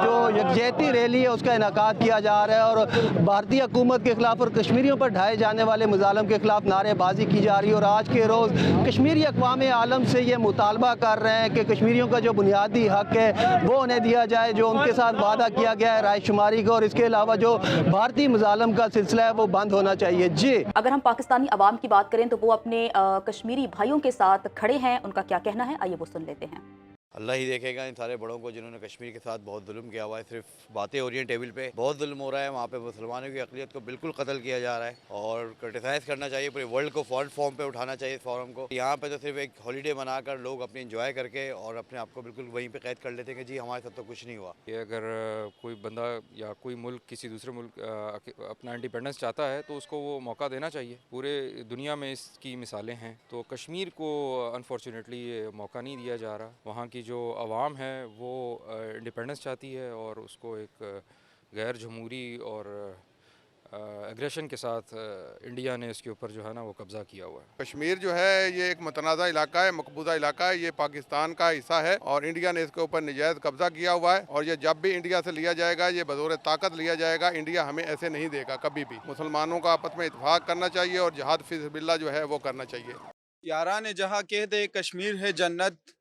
جو یکجہتی ریلی ہے اس کا انعقاد کیا جا رہا ہے اور بھارتی حکومت کے خلاف اور کشمیریوں پر ڈھائے جانے والے مظالم کے خلاف نعرے بازی کی جا رہی ہے، اور آج کے روز کشمیری اقوام عالم سے یہ مطالبہ کر رہے ہیں کہ کشمیریوں کا جو بنیادی حق ہے وہ انہیں دیا جائے، جو ان کے ساتھ وعدہ کیا گیا ہے رائے شماری کا، اور اس کے علاوہ جو بھارتی مظالم کا سلسلہ ہے وہ بند ہونا چاہیے۔ جی
اگر ہم پاکستانی عوام کی بات کریں تو وہ اپنے کشمیری بھائیوں کے ساتھ کھڑے ہیں، ان کا کیا کہنا ہے، آئیے وہ سن لیتے ہیں۔
اللہ ہی دیکھے گا ان سارے بڑوں کو جنہوں نے کشمیر کے ساتھ بہت ظلم کیا ہوا ہے، صرف باتیں ہو رہی ہیں ٹیبل پہ، بہت ظلم ہو رہا ہے وہاں پہ، مسلمانوں کی اقلیت کو بالکل قتل کیا جا رہا ہے اور کرٹیسائز کرنا چاہیے، پورے ورلڈ کو فارم پہ اٹھانا چاہیے اس فورم کو۔ یہاں پہ تو صرف ایک ہالیڈے منا کر لوگ اپنے انجوائے کر کے اور اپنے آپ کو بالکل وہیں پہ قید کر لیتے ہیں کہ جی ہمارے ساتھ تو کچھ نہیں ہوا۔
کہ اگر کوئی بندہ یا کوئی ملک کسی دوسرے ملک اپنا انڈیپینڈنس چاہتا ہے تو اس کو وہ موقع دینا چاہیے، پورے دنیا میں اس کی مثالیں ہیں، تو کشمیر کو انفارچونیٹلی موقع نہیں دیا جا رہا۔ وہاں کی جو عوام ہے وہ انڈیپینڈنس چاہتی ہے اور اس کو ایک غیر جمہوری اور ایگریشن کے ساتھ انڈیا نے اس کے اوپر جو ہے نا وہ قبضہ کیا ہوا ہے۔
کشمیر جو ہے یہ ایک متنازع علاقہ ہے، مقبوضہ علاقہ ہے، یہ پاکستان کا حصہ ہے اور انڈیا نے اس کے اوپر نجائز قبضہ کیا ہوا ہے، اور یہ جب بھی انڈیا سے لیا جائے گا یہ بطور طاقت لیا جائے گا، انڈیا ہمیں ایسے نہیں دے گا کبھی بھی۔ مسلمانوں کا آپس میں اتفاق کرنا چاہیے اور جہاد فی سبیل اللہ جو ہے وہ کرنا چاہیے۔
یاران جہاں کہہ دے کشمیر ہے جنت،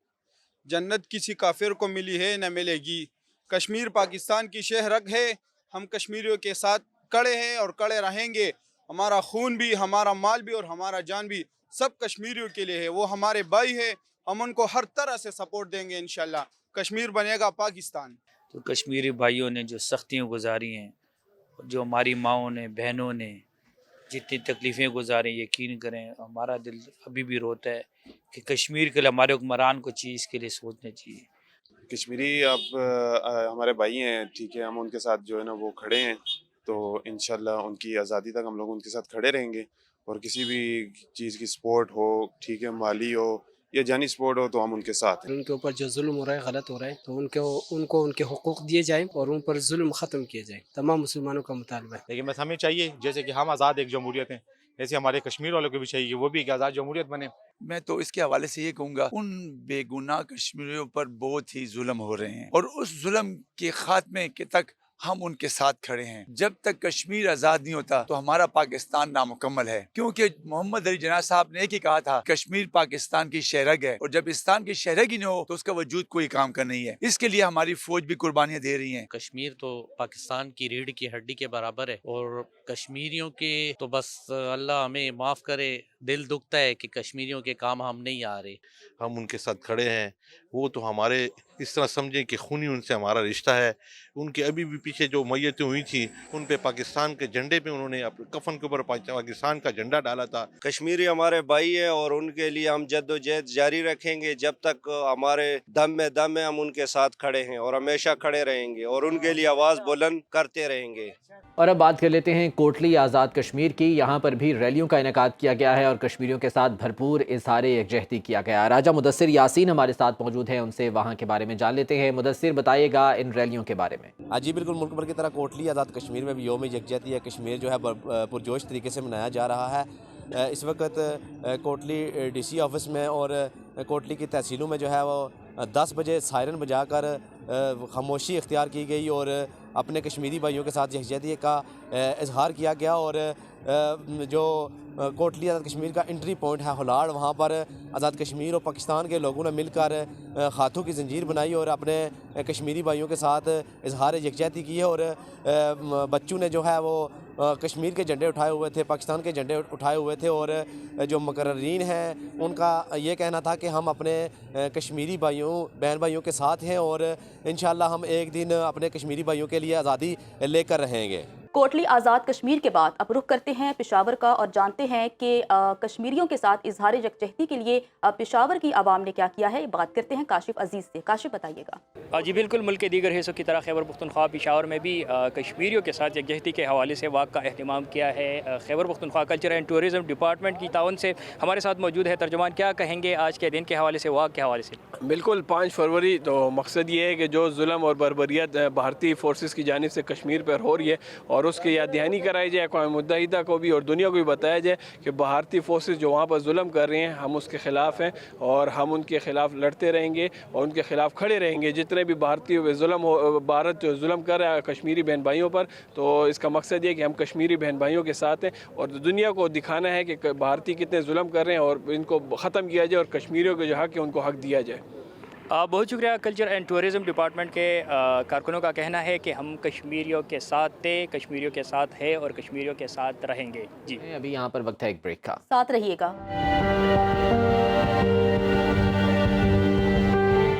جنت کسی کافر کو ملی ہے نہ ملے گی، کشمیر پاکستان کی شہ رگ ہے، ہم کشمیریوں کے ساتھ کڑے ہیں اور کڑے رہیں گے، ہمارا خون بھی، ہمارا مال بھی اور ہمارا جان بھی سب کشمیریوں کے لیے ہے، وہ ہمارے بھائی ہے، ہم ان کو ہر طرح سے سپورٹ دیں گے انشاءاللہ، کشمیر بنے گا پاکستان۔
تو کشمیری بھائیوں نے جو سختیاں گزاری ہیں، جو ہماری ماؤں نے، بہنوں نے جتنی تکلیفیں گزاری، یقین کریں ہمارا دل ابھی بھی روتا ہے کہ کشمیر کے لیے ہمارے حکمران کو چیز کے لیے سوچنا چاہیے۔
کشمیری اب ہمارے بھائی ہیں، ٹھیک ہے، ہم ان کے ساتھ جو ہے نا وہ کھڑے ہیں، تو انشاءاللہ ان کی آزادی تک ہم لوگ ان کے ساتھ کھڑے رہیں گے، اور کسی بھی چیز کی سپورٹ ہو، ٹھیک ہے، مالی ہو یا جانی سپورٹ ہو تو ہم ان کے ساتھ ہیں۔
ان کے اوپر جو ظلم ہو رہا ہے، غلط ہو رہا ہے، تو ان کو ان کے حقوق دیے جائیں اور ان پر ظلم ختم کیے جائیں، تمام مسلمانوں کا مطالبہ ہے۔
لیکن بس ہمیں چاہیے جیسے کہ ہم آزاد ایک جمہوریت ہیں، ایسے ہمارے کشمیر والوں کو بھی چاہیے کہ وہ بھی ایک آزاد جمہوریت بنے۔
میں تو اس کے حوالے سے یہ کہوں گا، ان بے گناہ کشمیریوں پر بہت ہی ظلم ہو رہے ہیں، اور اس ظلم کے خاتمے کے تک ہم ان کے ساتھ کھڑے ہیں۔ جب تک کشمیر آزاد نہیں ہوتا تو ہمارا پاکستان نامکمل ہے، کیونکہ محمد علی جناح صاحب نے ایک ہی کہا تھا کشمیر پاکستان کی شہرگ ہے، اور جب پاکستان کی شہرگ ہی نہ ہو تو اس کا وجود کوئی کام کا نہیں ہے۔ اس کے لیے ہماری فوج بھی قربانیاں دے رہی ہیں۔
کشمیر تو پاکستان کی ریڑھ کی ہڈی کے برابر ہے، اور کشمیریوں کے تو بس اللہ ہمیں معاف کرے، دل دکھتا ہے کہ کشمیریوں کے کام ہم نہیں آ رہے۔
ہم ان کے ساتھ کھڑے ہیں، وہ تو ہمارے اس طرح سمجھیں کہ خونی ان سے ہمارا رشتہ ہے۔ ان کے ابھی بھی پیچھے جو میتیں ہوئی تھیں ان پہ پاکستان کے جھنڈے پہ انہوں نے اپنے کفن کے اوپر پاکستان کا جھنڈا ڈالا تھا۔
کشمیری ہمارے بھائی ہیں اور ان کے لیے ہم جد و جہد جاری رکھیں گے، جب تک ہمارے دم میں دم ہے ہم ان کے ساتھ کھڑے ہیں اور ہمیشہ کھڑے رہیں گے اور ان کے لیے آواز بلند کرتے رہیں گے۔
اور اب بات کر لیتے ہیں کوٹلی آزاد کشمیر کی۔ یہاں پر بھی ریلیوں کا انعقاد کیا گیا ہے اور کشمیریوں کے ساتھ بھرپور اظہار یکجہتی کیا گیا۔ راجہ مدثر یاسین ہمارے ساتھ موجود ہیں، ان سے وہاں کے بارے میں جان لیتے ہیں۔ مدثر، بتائیے گا ان ریلیوں کے بارے میں۔
جی بالکل، ملک بھر کی طرح کوٹلی آزاد کشمیر میں بھی یوم یکجہتی کشمیر جو ہے پرجوش طریقے سے منایا جا رہا ہے۔ اس وقت کوٹلی ڈی سی آفس میں اور کوٹلی کی تحصیلوں میں جو ہے وہ 10 بجے سائرن بجا کر خاموشی اختیار کی گئی اور اپنے کشمیری بھائیوں کے ساتھ یکجہتی کا اظہار کیا گیا، اور جو کوٹلی آزاد کشمیر کا انٹری پوائنٹ ہے ہولاڑ، وہاں پر آزاد کشمیر اور پاکستان کے لوگوں نے مل کر ہاتھوں کی زنجیر بنائی اور اپنے کشمیری بھائیوں کے ساتھ اظہار یکجہتی کی ہے، اور بچوں نے جو ہے وہ کشمیر کے جھنڈے اٹھائے ہوئے تھے، پاکستان کے جھنڈے اٹھائے ہوئے تھے، اور جو مقررین ہیں ان کا یہ کہنا تھا کہ ہم اپنے کشمیری بہن بھائیوں کے ساتھ ہیں اور انشاءاللہ ہم ایک دن اپنے کشمیری بھائیوں کے لیے آزادی لے کر رہیں گے۔
کوٹلی آزاد کشمیر کے بعد اب رخ کرتے ہیں پشاور کا اور جانتے ہیں کہ کشمیریوں کے ساتھ اظہار یکجہتی کے لیے پشاور کی عوام نے کیا کیا ہے۔ بات کرتے ہیں کاشف عزیز سے۔ کاشف، بتائیے گا۔
جی بالکل، ملک کے دیگر حصوں کی طرح خیبر پختونخوا پشاور میں بھی کشمیریوں کے ساتھ یکجہتی کے حوالے سے واک کا اہتمام کیا ہے۔ Khyber Pakhtunkhwa culture and tourism department کی تعاون سے ہمارے ساتھ موجود ہے ترجمان۔ کیا کہیں گے آج کے دن کے حوالے سے، واک کے حوالے سے؟
بالکل 5 فروری تو مقصد یہ ہے کہ جو ظلم اور بربریت بھارتی فورسز کی جانب سے کشمیر پر ہو رہی ہے اور
और उसकी याद दहानी कराई जाए अक़वाम मुत्तहिदा को भी और दुनिया को भी बताया जाए कि भारतीय फोर्सेस जो वहाँ पर जुल्म कर रही हैं हम उसके ख़िलाफ़ हैं और हम उनके ख़िलाफ़ लड़ते रहेंगे और उनके ख़िलाफ़ खड़े रहेंगे। जितने भी भारतीय भारत जो जुल्म कर रहा है कश्मीरी बहन भाइयों पर, तो इसका मकसद ये कि हम कश्मीरी बहन भाइयों के साथ हैं और दुनिया को दिखाना है कि भारतीय कितने जुल्म कर रहे हैं और इनको ख़त्म किया जाए और कश्मीरियों के जो हक़ है उनको हक़ दिया जाए।
बहुत शुक्रिया। कल्चर एंड टूरिज़म डिपार्टमेंट के कारकुनों का कहना है कि हम कश्मीरियों के साथ थे, कश्मीरियों के साथ है और कश्मीरियों के साथ रहेंगे। जी
अभी यहाँ पर वक्त है एक ब्रेक का,
साथ रहिएगा।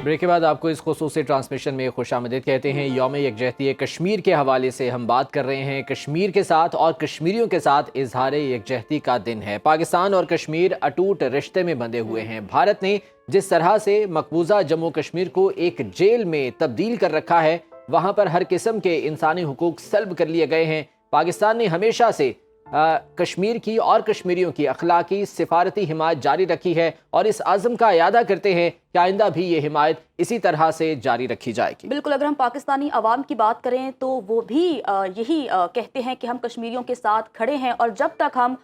ब्रेक के बाद आपको इस खुसूसी ट्रांसमिशन में खुशामदीद कहते हैं। यौम यकजहती कश्मीर के हवाले से हम बात कर रहे हैं। कश्मीर के साथ और कश्मीरियों के साथ इजहार यकजहती का दिन है। पाकिस्तान और कश्मीर अटूट रिश्ते में बंधे हुए हैं। भारत ने जिस तरह से मकबूजा जम्मू कश्मीर को एक जेल में तब्दील कर रखा है, वहाँ पर हर किस्म के इंसानी हुकूक सल्ब कर लिए गए हैं। पाकिस्तान ने हमेशा से कश्मीर की और कश्मीरियों की अखलाकी सिफारती हिमायत जारी रखी है और इस आज़म का इयादा करते हैं कि आइंदा भी ये हिमायत इसी तरह से जारी रखी जाएगी।
बिल्कुल, अगर हम पाकिस्तानी अवाम की बात करें तो वो भी यही कहते हैं कि हम कश्मीरियों के साथ खड़े हैं और जब तक हम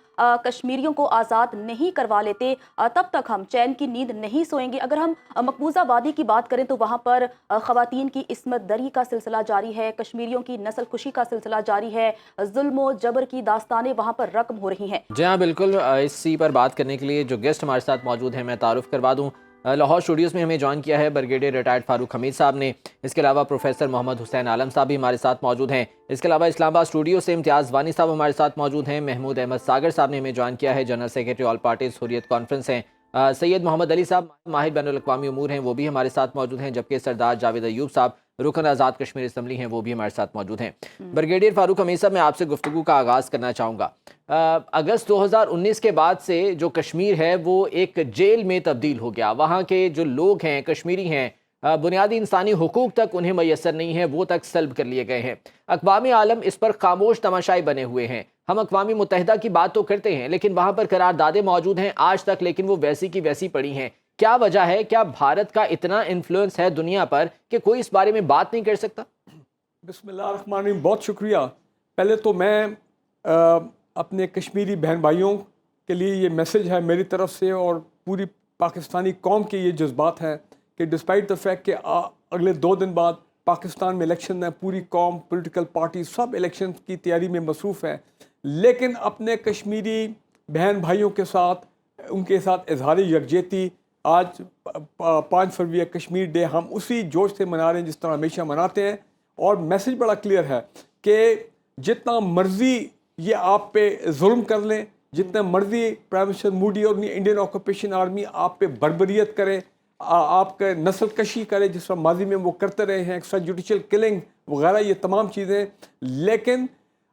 कश्मीरियों को आज़ाद नहीं करवा लेते तब तक हम चैन की नींद नहीं सोएंगे। अगर हम मकबूजा वादी की बात करें तो वहाँ पर ख़वातीन की इस्मत दरी का सिलसिला जारी है, कश्मीरियों की नस्ल खुशी का सिलसिला जारी है, जुल्म जबर की दास्तानें वहाँ पर रकम हो रही हैं।
जी हाँ, बिल्कुल। इसी पर बात करने के लिए जो गेस्ट हमारे साथ मौजूद हैं मैं तारुफ करवा दूँ। लाहौर स्टूडियोज़ में हमें ज्वाइन किया है ब्रिगेडियर रिटायर्ड फारूक हमीद साहब ने। इसके अलावा प्रोफेसर मोहम्मद हुसैन आलम साहब भी हमारे साथ मौजूद हैं। इसके अलावा इस्लामाबाद स्टूडियो से इम्तियाज़ वानी साहब हमारे साथ मौजूद हैं। महमूद अहमद सागर साहब ने हमें ज्वाइन किया है, general secretary all parties Hurriyat conference हैं। सैयद मोहम्मद अली साहब माहिर बैनुल अक़वामी उमूर हैं, वो भी हमारे साथ मौजूद हैं। जबकि सरदार जावेद अयूब साहब रुकन आज़ाद कश्मीर असम्बली हैं, वो भी हमारे साथ मौजूद हैं। ब्रिगेडियर फारूक हमीद साहब, मैं आपसे गुफ्तगू का आगाज़ करना चाहूँगा। अगस्त 2019 के बाद से जो कश्मीर है वो एक जेल में तब्दील हो गया। वहाँ के जो लोग हैं, कश्मीरी हैं, बुनियादी इंसानी हुकूक तक उन्हें मैसर नहीं है, वो तक सल्ब कर लिए गए हैं। अक़वाम आलम इस पर खामोश तमाशाई बने हुए हैं। हम अक़वाम मुत्तहिदा की बात तो करते हैं लेकिन वहाँ पर करारदादें मौजूद हैं आज तक, लेकिन वो वैसी की वैसी पड़ी हैं। क्या वजह है? क्या भारत का इतना इन्फ्लुएंस है दुनिया पर कि कोई इस बारे में बात नहीं कर सकता?
बिस्मिल्लाहिर्रहमानिर्रहीम, बहुत शुक्रिया। पहले तो मैं अपने कश्मीरी बहन भाइयों के लिए ये मैसेज है मेरी तरफ से और पूरी पाकिस्तानी कौम के ये जज्बात हैं कि डिस्पाइट द फैक्ट कि अगले 2 दिन बाद पाकिस्तान में इलेक्शन है, पूरी कौम, पॉलिटिकल पार्टी सब इलेक्शन की तैयारी में मसरूफ़ है, लेकिन अपने कश्मीरी बहन भाइयों के साथ, उनके साथ इजहार यकजहती आज 5 फरवरी कश्मीर डे हम उसी जोश से मना रहे हैं जिस तरह हमेशा मनाते हैं। और मैसेज बड़ा क्लियर है कि जितना मर्ज़ी ये आप पे जुल्म कर लें, जितना मर्ज़ी प्राइम मिनिस्टर मोदी और इंडियन ऑक्यूपेशन आर्मी आप पे बर्बरियत करे, आपका नस्ल कशी करे जिस तरह माजी में वो करते रहे हैं, एक्स्ट्रा जुडिशल किलिंग वगैरह, ये तमाम चीज़ें, लेकिन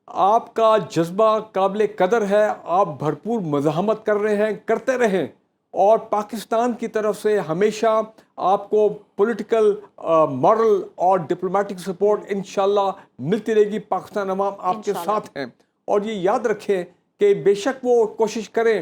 आपका जज्बा काबिल कदर है, आप भरपूर मज़ाहमत कर रहे हैं, करते रहें और पाकिस्तान की तरफ से हमेशा आपको पॉलिटिकल, मॉरल और डिप्लोमेटिक सपोर्ट इंशाल्लाह मिलती रहेगी। पाकिस्तान अवाम आपके साथ हैं और ये याद रखें कि बेशक वो कोशिश करें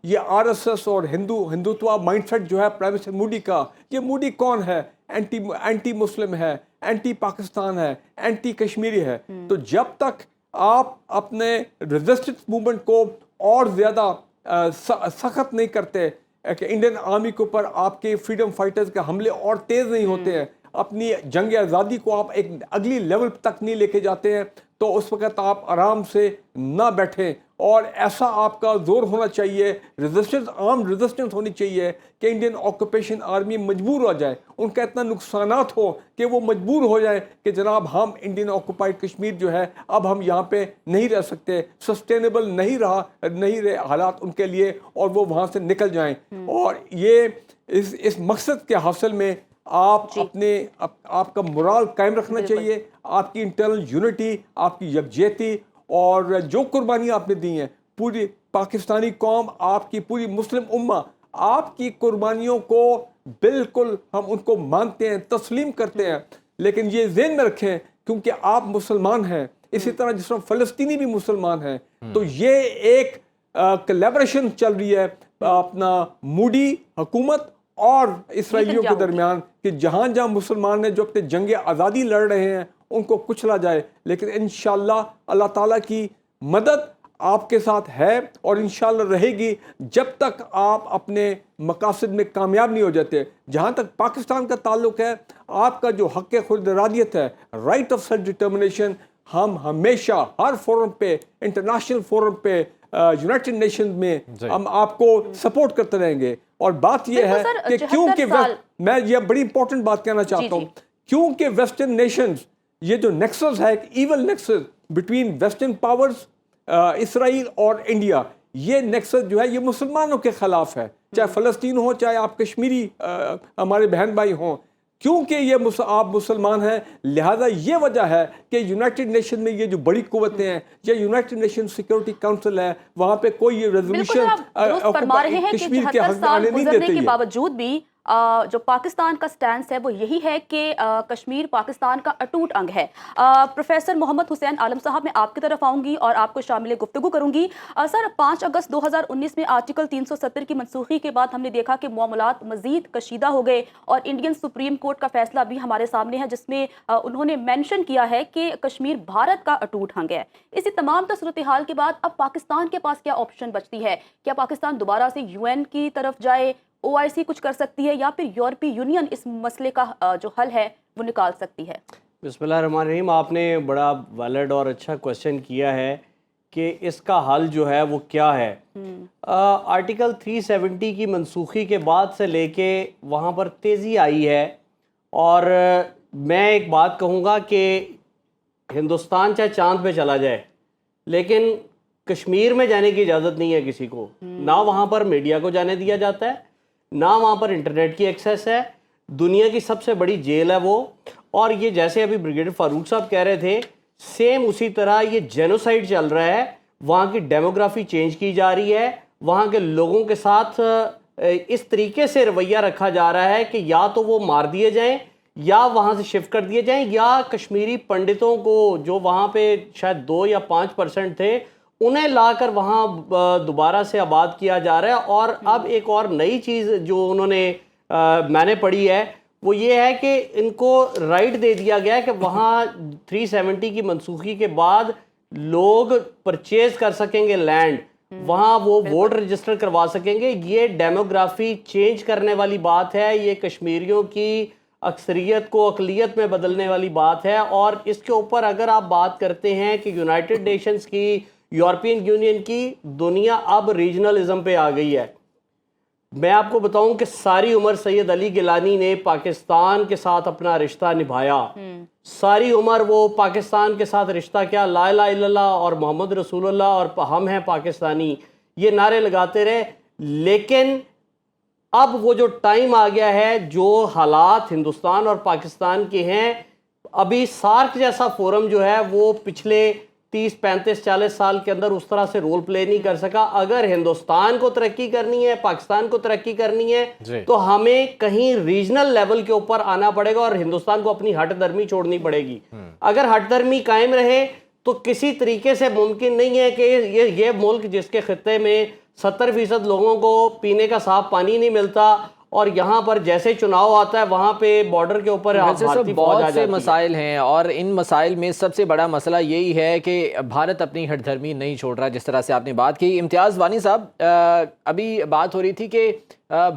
ये आरएसएस और हिंदुत्व माइंडसेट जो है प्राइम मिनिस्टर मोदी का, ये मोदी कौन है? एंटी मुस्लिम है, एंटी पाकिस्तान है, एंटी कश्मीरी है। तो जब तक आप अपने रेजिस्टेंस मूवमेंट को और ज़्यादा सख्त नहीं करते कि इंडियन आर्मी के ऊपर आपके फ्रीडम फाइटर्स के हमले और तेज़ नहीं होते हैं, अपनी जंग आज़ादी को आप एक अगली लेवल तक नहीं लेके जाते हैं, तो उस वक़्त आप आराम से ना बैठें और ऐसा आपका जोर होना चाहिए, रेजिस्टेंस, आर्म रेजिस्टेंस होनी चाहिए कि इंडियन ऑक्यूपेशन आर्मी मजबूर हो जाए, उनका इतना नुकसानात हो कि वो मजबूर हो जाए कि जनाब हम इंडियन ऑक्यूपाइड कश्मीर जो है अब हम यहाँ पे नहीं रह सकते, सस्टेनेबल नहीं रहे हालात उनके लिए और वो वहाँ से निकल जाएं। और ये इस मकसद के हासिल में आप आपका मोरल कायम रखना चाहिए, आपकी इंटरनल यूनिटी, आपकी यकजहती और जो कुर्बानी आपने दी हैं, पूरी पाकिस्तानी कौम, आपकी पूरी मुस्लिम उम्मा आपकी कुर्बानियों को बिल्कुल हम उनको मानते हैं, तस्लीम करते हैं, लेकिन ये ज़हन में रखें क्योंकि आप मुसलमान हैं, इसी तरह जिस तरह फ़लस्तीनी भी मुसलमान हैं, तो ये एक कोलैबोरेशन चल रही है अपना मोदी हुकूमत और इसराइलियों के दरमियान कि जहाँ जहाँ मुसलमान हैं जो अपने जंग आज़ादी लड़ रहे हैं उनको कुचला जाए, लेकिन इंशाअल्लाह अल्लाह ताला की मदद आपके साथ है और इंशाअल्लाह रहेगी जब तक आप अपने मकासद में कामयाब नहीं हो जाते। जहाँ तक पाकिस्तान का ताल्लुक़ है, आपका जो हक़ खुद इरादियत है, राइट ऑफ सेल्फ डिटर्मिनेशन, हम हमेशा हर फोरम पे, इंटरनेशनल फोरम पे, यूनाइटेड नेशंस में हम आपको सपोर्ट करते रहेंगे। और बात यह है कि क्योंकि मैं ये बड़ी इंपॉर्टेंट बात कहना चाहता हूँ, क्योंकि वेस्टर्न नेशंस, ये जो नेक्सस है, एक evil nexus between western powers, Israel और इंडिया, ये नेक्सस जो है ये मुसलमानों के ख़िलाफ़ है, चाहे फ़लस्तीन हो, चाहे आप कश्मीरी हमारे बहन भाई हों। क्योंकि ये आप मुसलमान हैं, लिहाजा ये वजह है कि यूनाइटेड नेशन में ये जो बड़ी कुव्वतें हैं, या यूनाइटेड नेशन सिक्योरिटी काउंसिल है, वहाँ पे कोई रेजोल्यूशन कश्मीर के हक में आने नहीं देती है।
बावजूद भी जो पाकिस्तान का स्टैंस है वो यही है कि कश्मीर पाकिस्तान का अटूट अंग है। प्रोफेसर मोहम्मद हुसैन आलम साहब, मैं आपकी तरफ आऊँगी और आपको शामिल गुफ्तगू करूँगी। सर, 5 अगस्त 2019 में आर्टिकल 370 की मनसूखी के बाद हमने देखा कि मामलात मज़ीद कशीदा हो गए और इंडियन सुप्रीम कोर्ट का फैसला भी हमारे सामने है, जिसमें उन्होंने मेंशन किया है कि कश्मीर भारत का अटूट अंग है। इसी तमाम सूरत हाल के बाद अब पाकिस्तान के पास क्या ऑप्शन बचती है? क्या पाकिस्तान दोबारा से UN की तरफ जाए, OIC कुछ कर सकती है, या फिर यूरोपीय यूनियन इस मसले का जो हल है वो निकाल सकती है?
बिस्मिल्लाहिर्रहमानिर्रहीम, आपने बड़ा वैलिड और अच्छा क्वेश्चन किया है कि इसका हल जो है वो क्या है। आर्टिकल 370 की मनसूखी के बाद से लेके वहाँ पर तेज़ी आई है, और मैं एक बात कहूँगा कि हिंदुस्तान चाहे चाँद पे चला जाए, लेकिन कश्मीर में जाने की इजाज़त नहीं है किसी को। ना वहाँ पर मीडिया को जाने दिया जाता है, ना वहाँ पर इंटरनेट की एक्सेस है। दुनिया की सबसे बड़ी जेल है वो। और ये जैसे अभी ब्रिगेडियर फारूक साहब कह रहे थे, सेम उसी तरह ये जेनोसाइड चल रहा है। वहाँ की डेमोग्राफी चेंज की जा रही है, वहाँ के लोगों के साथ इस तरीके से रवैया रखा जा रहा है कि या तो वो मार दिए जाएं या वहाँ से शिफ्ट कर दिए जाएं, या कश्मीरी पंडितों को जो वहाँ पे शायद 2 या 5% थे, उन्हें लाकर वहाँ दोबारा से आबाद किया जा रहा है। और अब एक और नई चीज़ जो उन्होंने मैंने पढ़ी है वो ये है कि इनको राइट दे दिया गया है कि वहाँ 370 की मनसूखी के बाद लोग परचेज कर सकेंगे लैंड, वहाँ वो वोट रजिस्टर करवा सकेंगे। ये डेमोग्राफी चेंज करने वाली बात है, ये कश्मीरियों की अक्सरियत को अकलियत में बदलने वाली बात है। और इसके ऊपर अगर आप बात करते हैं कि यूनाइटेड नेशंस की, यूरोपियन यूनियन की, दुनिया अब रीजनलिज्म पे आ गई है। मैं आपको बताऊं कि सारी उम्र सैयद अली गिलानी ने पाकिस्तान के साथ अपना रिश्ता निभाया। सारी उम्र वो पाकिस्तान के साथ रिश्ता क्या, ला इलाहा इल्लल्लाह और मोहम्मद रसूलुल्लाह और हम हैं पाकिस्तानी, ये नारे लगाते रहे। लेकिन अब वो जो टाइम आ गया है, जो हालात हिंदुस्तान और पाकिस्तान के हैं, अभी सार्क जैसा फोरम जो है वो पिछले 30, 35, 40 साल के अंदर उस तरह से रोल प्ले नहीं कर सका। अगर हिंदुस्तान को तरक्की करनी है, पाकिस्तान को तरक्की करनी है, तो हमें कहीं रीजनल लेवल के ऊपर आना पड़ेगा और हिंदुस्तान को अपनी हट धर्मी छोड़नी पड़ेगी। अगर हट धर्मी कायम रहे तो किसी तरीके से मुमकिन नहीं है कि ये मुल्क जिसके खित्ते में 70% लोगों को पीने का साफ पानी नहीं मिलता, और यहाँ पर जैसे चुनाव आता है वहाँ पे बॉर्डर के ऊपर
बहुत से मसाइल हैं, और इन मसाइल में सबसे बड़ा मसला यही है कि भारत अपनी हटधर्मी नहीं छोड़ रहा। जिस तरह से आपने बात की, इम्तियाज़ वानी साहब, अभी बात हो रही थी कि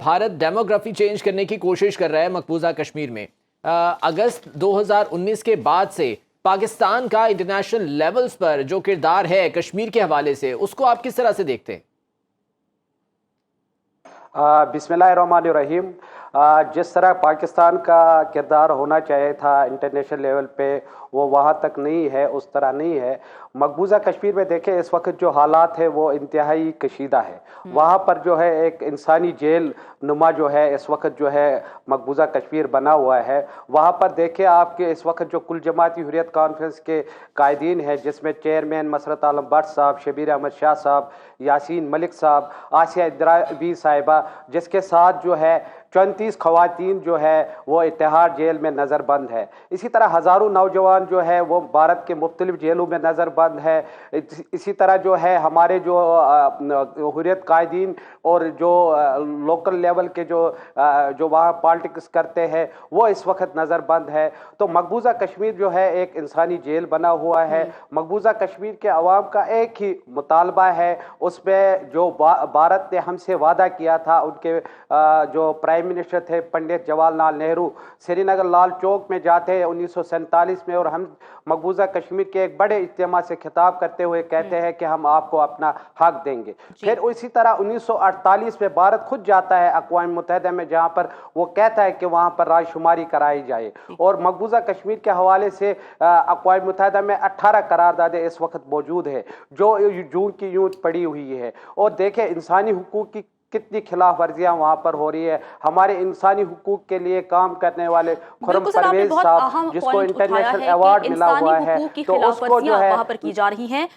भारत डेमोग्राफी चेंज करने की कोशिश कर रहा है मकबूजा कश्मीर में। अगस्त 2019 के बाद से पाकिस्तान का इंटरनेशनल लेवल्स पर जो किरदार है कश्मीर के हवाले से, उसको आप किस तरह से देखते हैं?
बिस्मिल्लाहिर्रहमानिर्रहीम। जिस तरह पाकिस्तान का किरदार होना चाहिए था इंटरनेशनल लेवल पे, वो वहाँ तक नहीं है, उस तरह नहीं है। मकबूजा कश्मीर में देखें, इस वक्त जो हालात है वो इंतहाई कशीदा है। वहाँ पर जो है एक इंसानी जेल नुमा जो है इस वक्त जो है मकबूजा कश्मीर बना हुआ है। वहाँ पर देखें आपके इस वक्त जो कुल जमाती हुर्रियत कॉन्फ्रेंस के कायदीन हैं, जिसमें चेयरमैन मसरत आलम भट्ट साहब, शबीर अहमद शाह साहब, यासीन मलिक साहब, आसिया इद्राबी साहिबा, जिसके साथ जो है 34 खवातीन जो है वो इत्तेहाद जेल में नज़र बंद है। इसी तरह हज़ारों नौजवान जो है वो भारत के मुख्तलिफ जेलों में नज़र बंद है। इसी तरह जो है हमारे जो हुर्रियत कायदीन और जो लोकल लेवल के जो वहाँ पॉलिटिक्स करते हैं वो इस वक्त नज़र बंद है। तो मकबूजा कश्मीर जो है एक इंसानी जेल बना हुआ है। मकबूजा कश्मीर के अवाम का एक ही मुतालबा है, उसमें जो भारत ने हमसे वादा किया था, उनके जो प्राइम मिनिस्टर थे पंडित जवाहरलाल नेहरू श्रीनगर लाल चौक में जाते हैं 1947 में, और हम मकबूजा कश्मीर के एक बड़े इज्तिमा से खिताब करते हुए कहते हैं कि हम आपको अपना हक देंगे। फिर इसी तरह 1948 में भारत खुद जाता है अक़वाम मुत्तहिदा में, जहाँ पर वो कहता है कि वहाँ पर राजशुमारी कराई जाए, और मकबूजा कश्मीर के हवाले से अक़वाम मुत्तहिदा में 18 करारदादें इस वक्त मौजूद है जो जून की यूं पड़ी हुई है। और देखें इंसानी हुकूक की कितनी खिलाफ वर्जियाँ वहाँ पर हो रही है। हमारे इंसानी हुकूक के लिए काम करने वाले खुर्रम परवेज साहब, जिसको इंटरनेशनल अवार्ड मिला हुआ है, तो उसको जो है
वहाँ पर की जा रही हैं।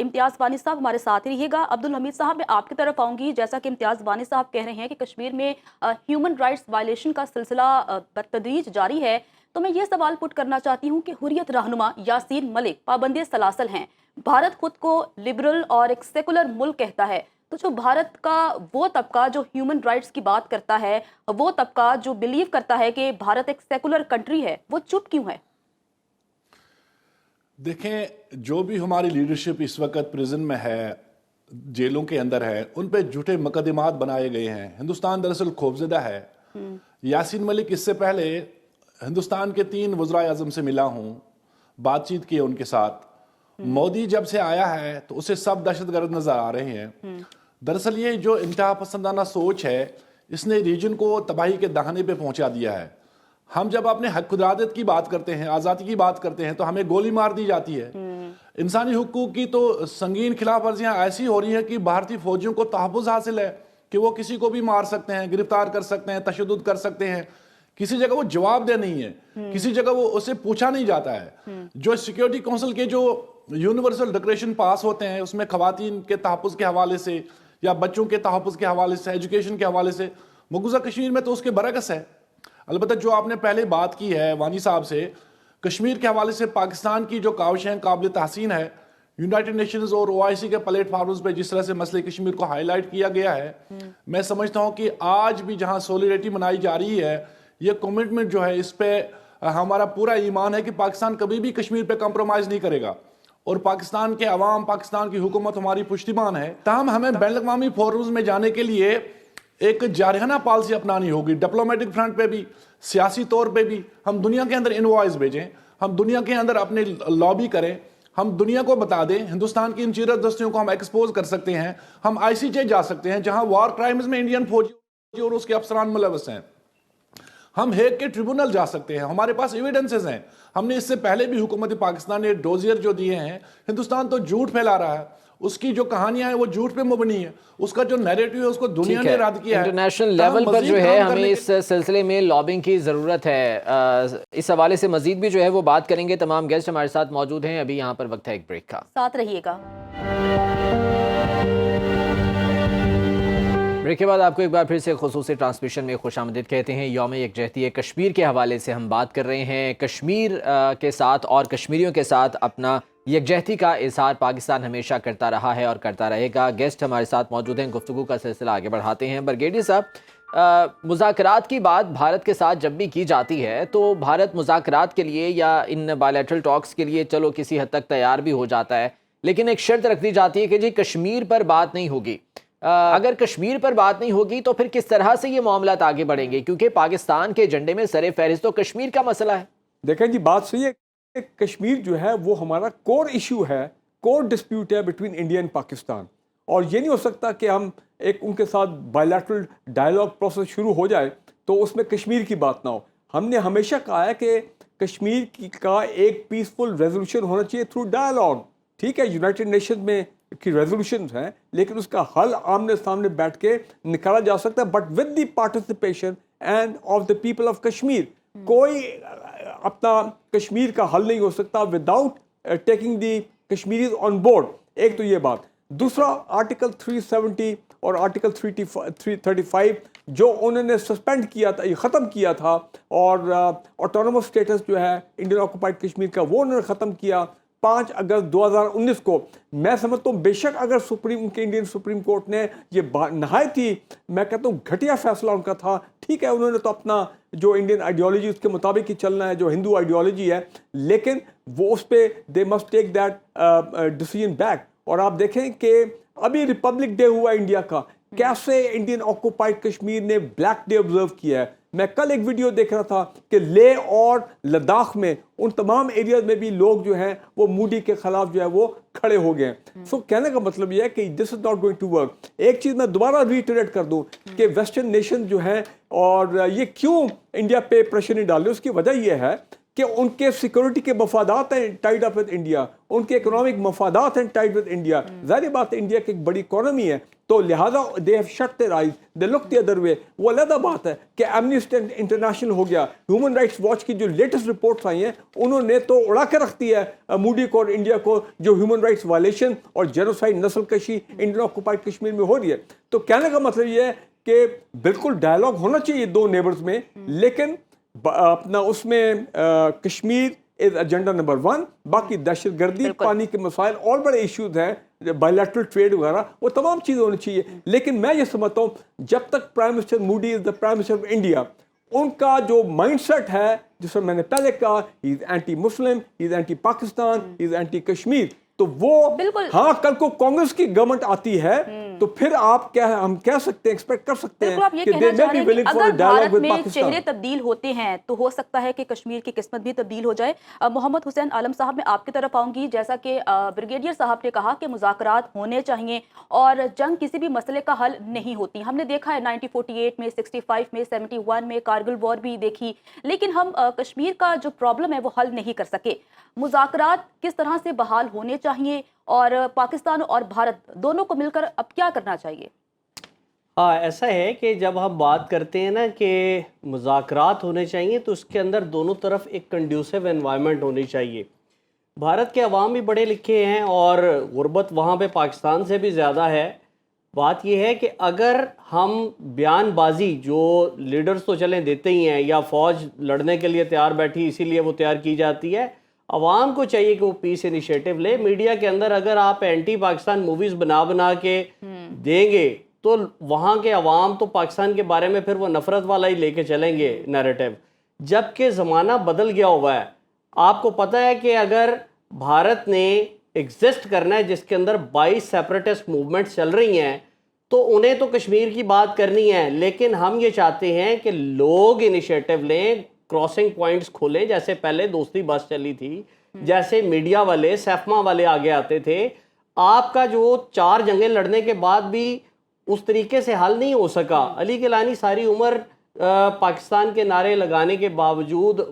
इम्तियाज़ वानी साहब हमारे साथ ही रहिएगा। अब्दुल हमीद साहब, मैं आपकी तरफ आऊँगी। जैसा कि इम्तियाज़ वानी साहब कह रहे हैं कि कश्मीर में ह्यूमन राइट्स वायलेशन का सिलसिला बतदरीज जारी है, तो मैं ये सवाल पुट करना चाहती हूँ कि हुर्रियत रहनुमा यासीन मलिक पाबंदी सलासल हैं। भारत खुद को लिबरल और एक सेकुलर मुल्क कहता है, तो जो भारत का वो तबका जो ह्यूमन राइट्स की बात करता है, वो तबका जो बिलीव करता है कि भारत एक सेकुलर कंट्री है, वो चुप क्यों है?
देखें, जो भी हमारी लीडरशिप इस वक्त प्रिजन में है, जेलों के अंदर है, उन पे झूठे मुकदमात बनाए गए हैं। हिंदुस्तान दरअसल खौफजदा है। यासीन मलिक, इससे पहले हिंदुस्तान के 3 वज़राए आज़म से मिला हूँ, बातचीत की उनके साथ। मोदी जब से आया है तो उसे सब दहशतगर्द नजर आ रहे हैं। दरअसल ये जो इंतहा पसंदाना सोच है, इसने रीजन को तबाही के दहाने पे पहुंचा दिया है। हम जब अपने हक खुदादत की बात करते हैं, आज़ादी की बात करते हैं, तो हमें गोली मार दी जाती है। इंसानी हुकूक की तो संगीन खिलाफ वर्जियाँ ऐसी हो रही है कि भारतीय फौजियों को तहफ़्फ़ुज़ हासिल है कि वो किसी को भी मार सकते हैं, गिरफ्तार कर सकते हैं, तशद्दुद कर सकते हैं। किसी जगह वो जवाबदेह नहीं है, किसी जगह वो उससे पूछा नहीं जाता है। जो सिक्योरिटी काउंसिल के जो यूनिवर्सल डिक्लेरेशन पास होते हैं, उसमें खवातीन के तहफ़्फ़ुज़ के हवाले से या बच्चों के तहफ़्फ़ुज़ के हवाले से, एजुकेशन के हवाले से, मकबूजा कश्मीर में तो उसके बरअक्स है। अलबत्ता जो आपने पहले बात की है वानी साहब से, कश्मीर के हवाले से पाकिस्तान की जो काविशें काबिल तहसीन है, यूनाइटेड नेशंस और OIC के प्लेटफार्म्स पे जिस तरह से मसले कश्मीर को हाईलाइट किया गया है, मैं समझता हूँ कि आज भी जहाँ सोलिडेरिटी मनाई जा रही है, ये कमिटमेंट जो है, इस पे हमारा पूरा ईमान है कि पाकिस्तान कभी भी कश्मीर पे कॉम्प्रोमाइज़ नहीं करेगा, और पाकिस्तान के अवाम, पाकिस्तान की हुकूमत हमारी पुश्तिबान है। ताहम हमें बैन अवी फोरम्स में जाने के लिए एक जारहाना पॉलिसी अपनानी होगी, डिप्लोमेटिक फ्रंट पे भी, सियासी तौर पे भी। हम दुनिया के अंदर इनवॉइस भेजें, हम दुनिया के अंदर अपने लॉबी करें, हम दुनिया को बता दें, हिंदुस्तान की इन चीरदस्तियों को हम एक्सपोज कर सकते हैं। हम ICJ जा सकते हैं, जहां वॉर क्राइम्स में इंडियन फौजी और उसके अफसरान मुलव्वस हैं। हम हेग के ट्रिब्यूनल जा सकते हैं, हमारे पास एविडेंसेस हैं। हमने इससे पहले भी हुकूमत पाकिस्तान ने डोजियर जो दिए हैं, हिंदुस्तान तो झूठ फैला रहा है, उसकी जो कहानियां हैं वो झूठ पे मबनी है, उसका जो नैरेटिव है उसको दुनिया ने रद्द किया है।
इंटरनेशनल लेवल पर जो है हमें इस सिलसिले में लॉबिंग की ज़रूरत है। इस हवाले से मजीद भी जो है वो बात करेंगे। तमाम गेस्ट हमारे साथ मौजूद हैं। अभी यहाँ पर वक्त है एक ब्रेक का,
साथ रहिएगा।
ब्रेक के बाद आपको एक बार फिर से खुसूसी ट्रांसमिशन में खुशामदीद कहते हैं। यौम यकजहती कश्मीर के हवाले से हम बात कर रहे हैं। कश्मीर के साथ और कश्मीरियों के साथ अपना यकजहती का इजहार पाकिस्तान हमेशा करता रहा है और करता रहेगा। गेस्ट हमारे साथ मौजूद हैं, गुफ्तगू का सिलसिला आगे बढ़ाते हैं। ब्रिगेडियर साहब, मुज़ाकरात की बात भारत के साथ जब भी की जाती है तो भारत मुज़ाकरात के लिए या इन बायलैटरल टॉक्स के लिए चलो किसी हद तक तैयार भी हो जाता है, लेकिन एक शर्त रख दी जाती है कि जी कश्मीर पर बात नहीं होगी। अगर कश्मीर पर बात नहीं होगी तो फिर किस तरह से ये मामलात आगे बढ़ेंगे, क्योंकि पाकिस्तान के एजेंडे में सरे फहरिस्त तो कश्मीर का मसला है।
देखें जी, बात सही है, कश्मीर जो है वो हमारा कोर इशू है, कोर डिस्प्यूट है बिटवीन इंडिया एंड पाकिस्तान, और ये नहीं हो सकता कि हम एक उनके साथ बायलैटरल डायलॉग प्रोसेस शुरू हो जाए तो उसमें कश्मीर की बात ना हो। हमने हमेशा कहा है कि कश्मीर का एक पीसफुल रेजोल्यूशन होना चाहिए थ्रू डायलॉग। ठीक है, यूनाइटेड नेशन में की रेजोल्यूशन हैं, लेकिन उसका हल आमने सामने बैठ के निकाला जा सकता है, but with the participation end of the people of Kashmir. कोई अपना कश्मीर का हल नहीं हो सकता without taking the Kashmiris on board. एक तो ये बात। दूसरा, आर्टिकल 370 और आर्टिकल 335 जो उन्होंने सस्पेंड किया था, ये ख़त्म किया था, और ऑटोनोमस स्टेटस जो है इंडियन ऑक्यूपाइड कश्मीर का वो उन्होंने ख़त्म किया 5 अगस्त 2019 को। मैं समझता हूँ बेशक अगर इंडियन सुप्रीम कोर्ट ने ये नहायत ही, मैं कहता हूँ घटिया फैसला उनका था, ठीक है उन्होंने तो अपना जो इंडियन आइडियोलॉजी उसके मुताबिक ही चलना है, जो हिंदू आइडियोलॉजी है, लेकिन वो उस पर they must take that decision back. और आप देखें कि अभी रिपब्लिक डे हुआ इंडिया का, कैसे इंडियन ऑक्यूपाइड कश्मीर ने ब्लैक डे ऑब्जर्व किया है। मैं कल एक वीडियो देख रहा था कि लेह और लद्दाख में उन तमाम एरियाज में भी लोग जो हैं वो मोदी के खिलाफ जो है वो खड़े हो गए हैं। सो कहने का मतलब ये है कि this is not going to work. एक चीज़ मैं दोबारा रीटरेट कर दूं कि वेस्टर्न नेशन जो हैं और ये क्यों इंडिया पे प्रेशर नहीं डाल रहे, उसकी वजह यह है कि उनके सिक्योरिटी के मफादात हैं टाइड अप विद इंडिया, उनके इकोनॉमिक मफादात हैं टाइड विद इंडिया। ज़ाहिर बात है इंडिया की एक बड़ी इकोनॉमी है, तो लिहाजा they have shut their eyes, they look the other way. वो अलग बात है कि एमनेस्टी इंटरनेशनल हो गया, ह्यूमन राइट्स वॉच की जो लेटेस्ट रिपोर्ट्स आई हैं उन्होंने तो उड़ा के रख दिया है मोदी को और इंडिया को, जो ह्यूमन राइट्स वायलेशन और जेनोसाइड, नस्ल कशी इंडियन ऑक्यूपाइड कश्मीर में हो रही है। तो कहने का मतलब ये है कि बिल्कुल डायलॉग होना चाहिए दो नेबर्स में, लेकिन अपना उसमें कश्मीर इज एजेंडा नंबर 1, बाकी दहशत गर्दी, पानी के मसाइल और बड़े इश्यूज हैं, बायलैटरल ट्रेड वगैरह, वो तमाम चीज़ें होनी चाहिए। लेकिन मैं ये समझता हूँ जब तक prime minister Modi is the prime minister of India, उनका जो माइंडसेट है, जिसमें मैंने पहले कहा he is anti Muslim, he is anti Pakistan, he is anti Kashmir, तो वो हाँ कल को कांग्रेस की गवर्नमेंट आती है तो फिर आप क्या हम कह सकते हैं, एक्सपेक्ट कर सकते हैं
आप ये
कि
कहना चाह रहे हैं कि अगर भारत में
पाकिस्तान।
चेहरे तब्दील होते हैं तो हो सकता है कि कश्मीर की किस्मत भी तब्दील हो जाए। मोहम्मद हुसैन आलम साहब, मैं आपकी तरफ आऊंगी। जैसा कि ब्रिगेडियर साहब ने कहा कि मुज़ाकरात होने चाहिए और जंग किसी भी मसले का हल नहीं होती। हमने देखा है 1948 में, 65 में, 71 में कारगिल वॉर भी देखी, लेकिन हम कश्मीर का जो प्रॉब्लम है वो हल नहीं कर सके। मुज़ाकरात किस तरह से बहाल होने चाहिए और पाकिस्तान और भारत दोनों को मिलकर अब क्या करना चाहिए?
हाँ, ऐसा है कि जब हम बात करते हैं ना कि मुज़ाकरात होने चाहिए तो उसके अंदर दोनों तरफ एक कंड्यूसिव एनवायरनमेंट होनी चाहिए। भारत के अवाम भी पढ़े लिखे हैं और गुर्बत वहाँ पे पाकिस्तान से भी ज़्यादा है। बात यह है कि अगर हम बयानबाजी, जो लीडर्स तो चलें देते ही हैं, या फ़ौज लड़ने के लिए तैयार बैठी इसीलिए वो तैयार की जाती है, अवाम को चाहिए कि वो पीस इनिशिएटिव ले। मीडिया के अंदर अगर आप एंटी पाकिस्तान मूवीज़ बना के देंगे तो वहाँ के अवाम तो पाकिस्तान के बारे में फिर वो नफ़रत वाला ही लेके चलेंगे नैरेटिव, जबकि ज़माना बदल गया हुआ है। आपको पता है कि अगर भारत ने एग्जिस्ट करना है जिसके अंदर 22 सेपरेटिस्ट मूवमेंट्स चल रही हैं, तो उन्हें तो कश्मीर की बात करनी है, लेकिन हम ये चाहते हैं कि लोग इनिशिएटिव लें, क्रॉसिंग पॉइंट्स खोलें, जैसे पहले दोस्ती बस चली थी, जैसे मीडिया वाले, सैफमा वाले आगे आते थे। आपका जो 4 जंगें लड़ने के बाद भी उस तरीके से हल नहीं हो सका। अली गिलानी सारी उम्र पाकिस्तान के नारे लगाने के बावजूद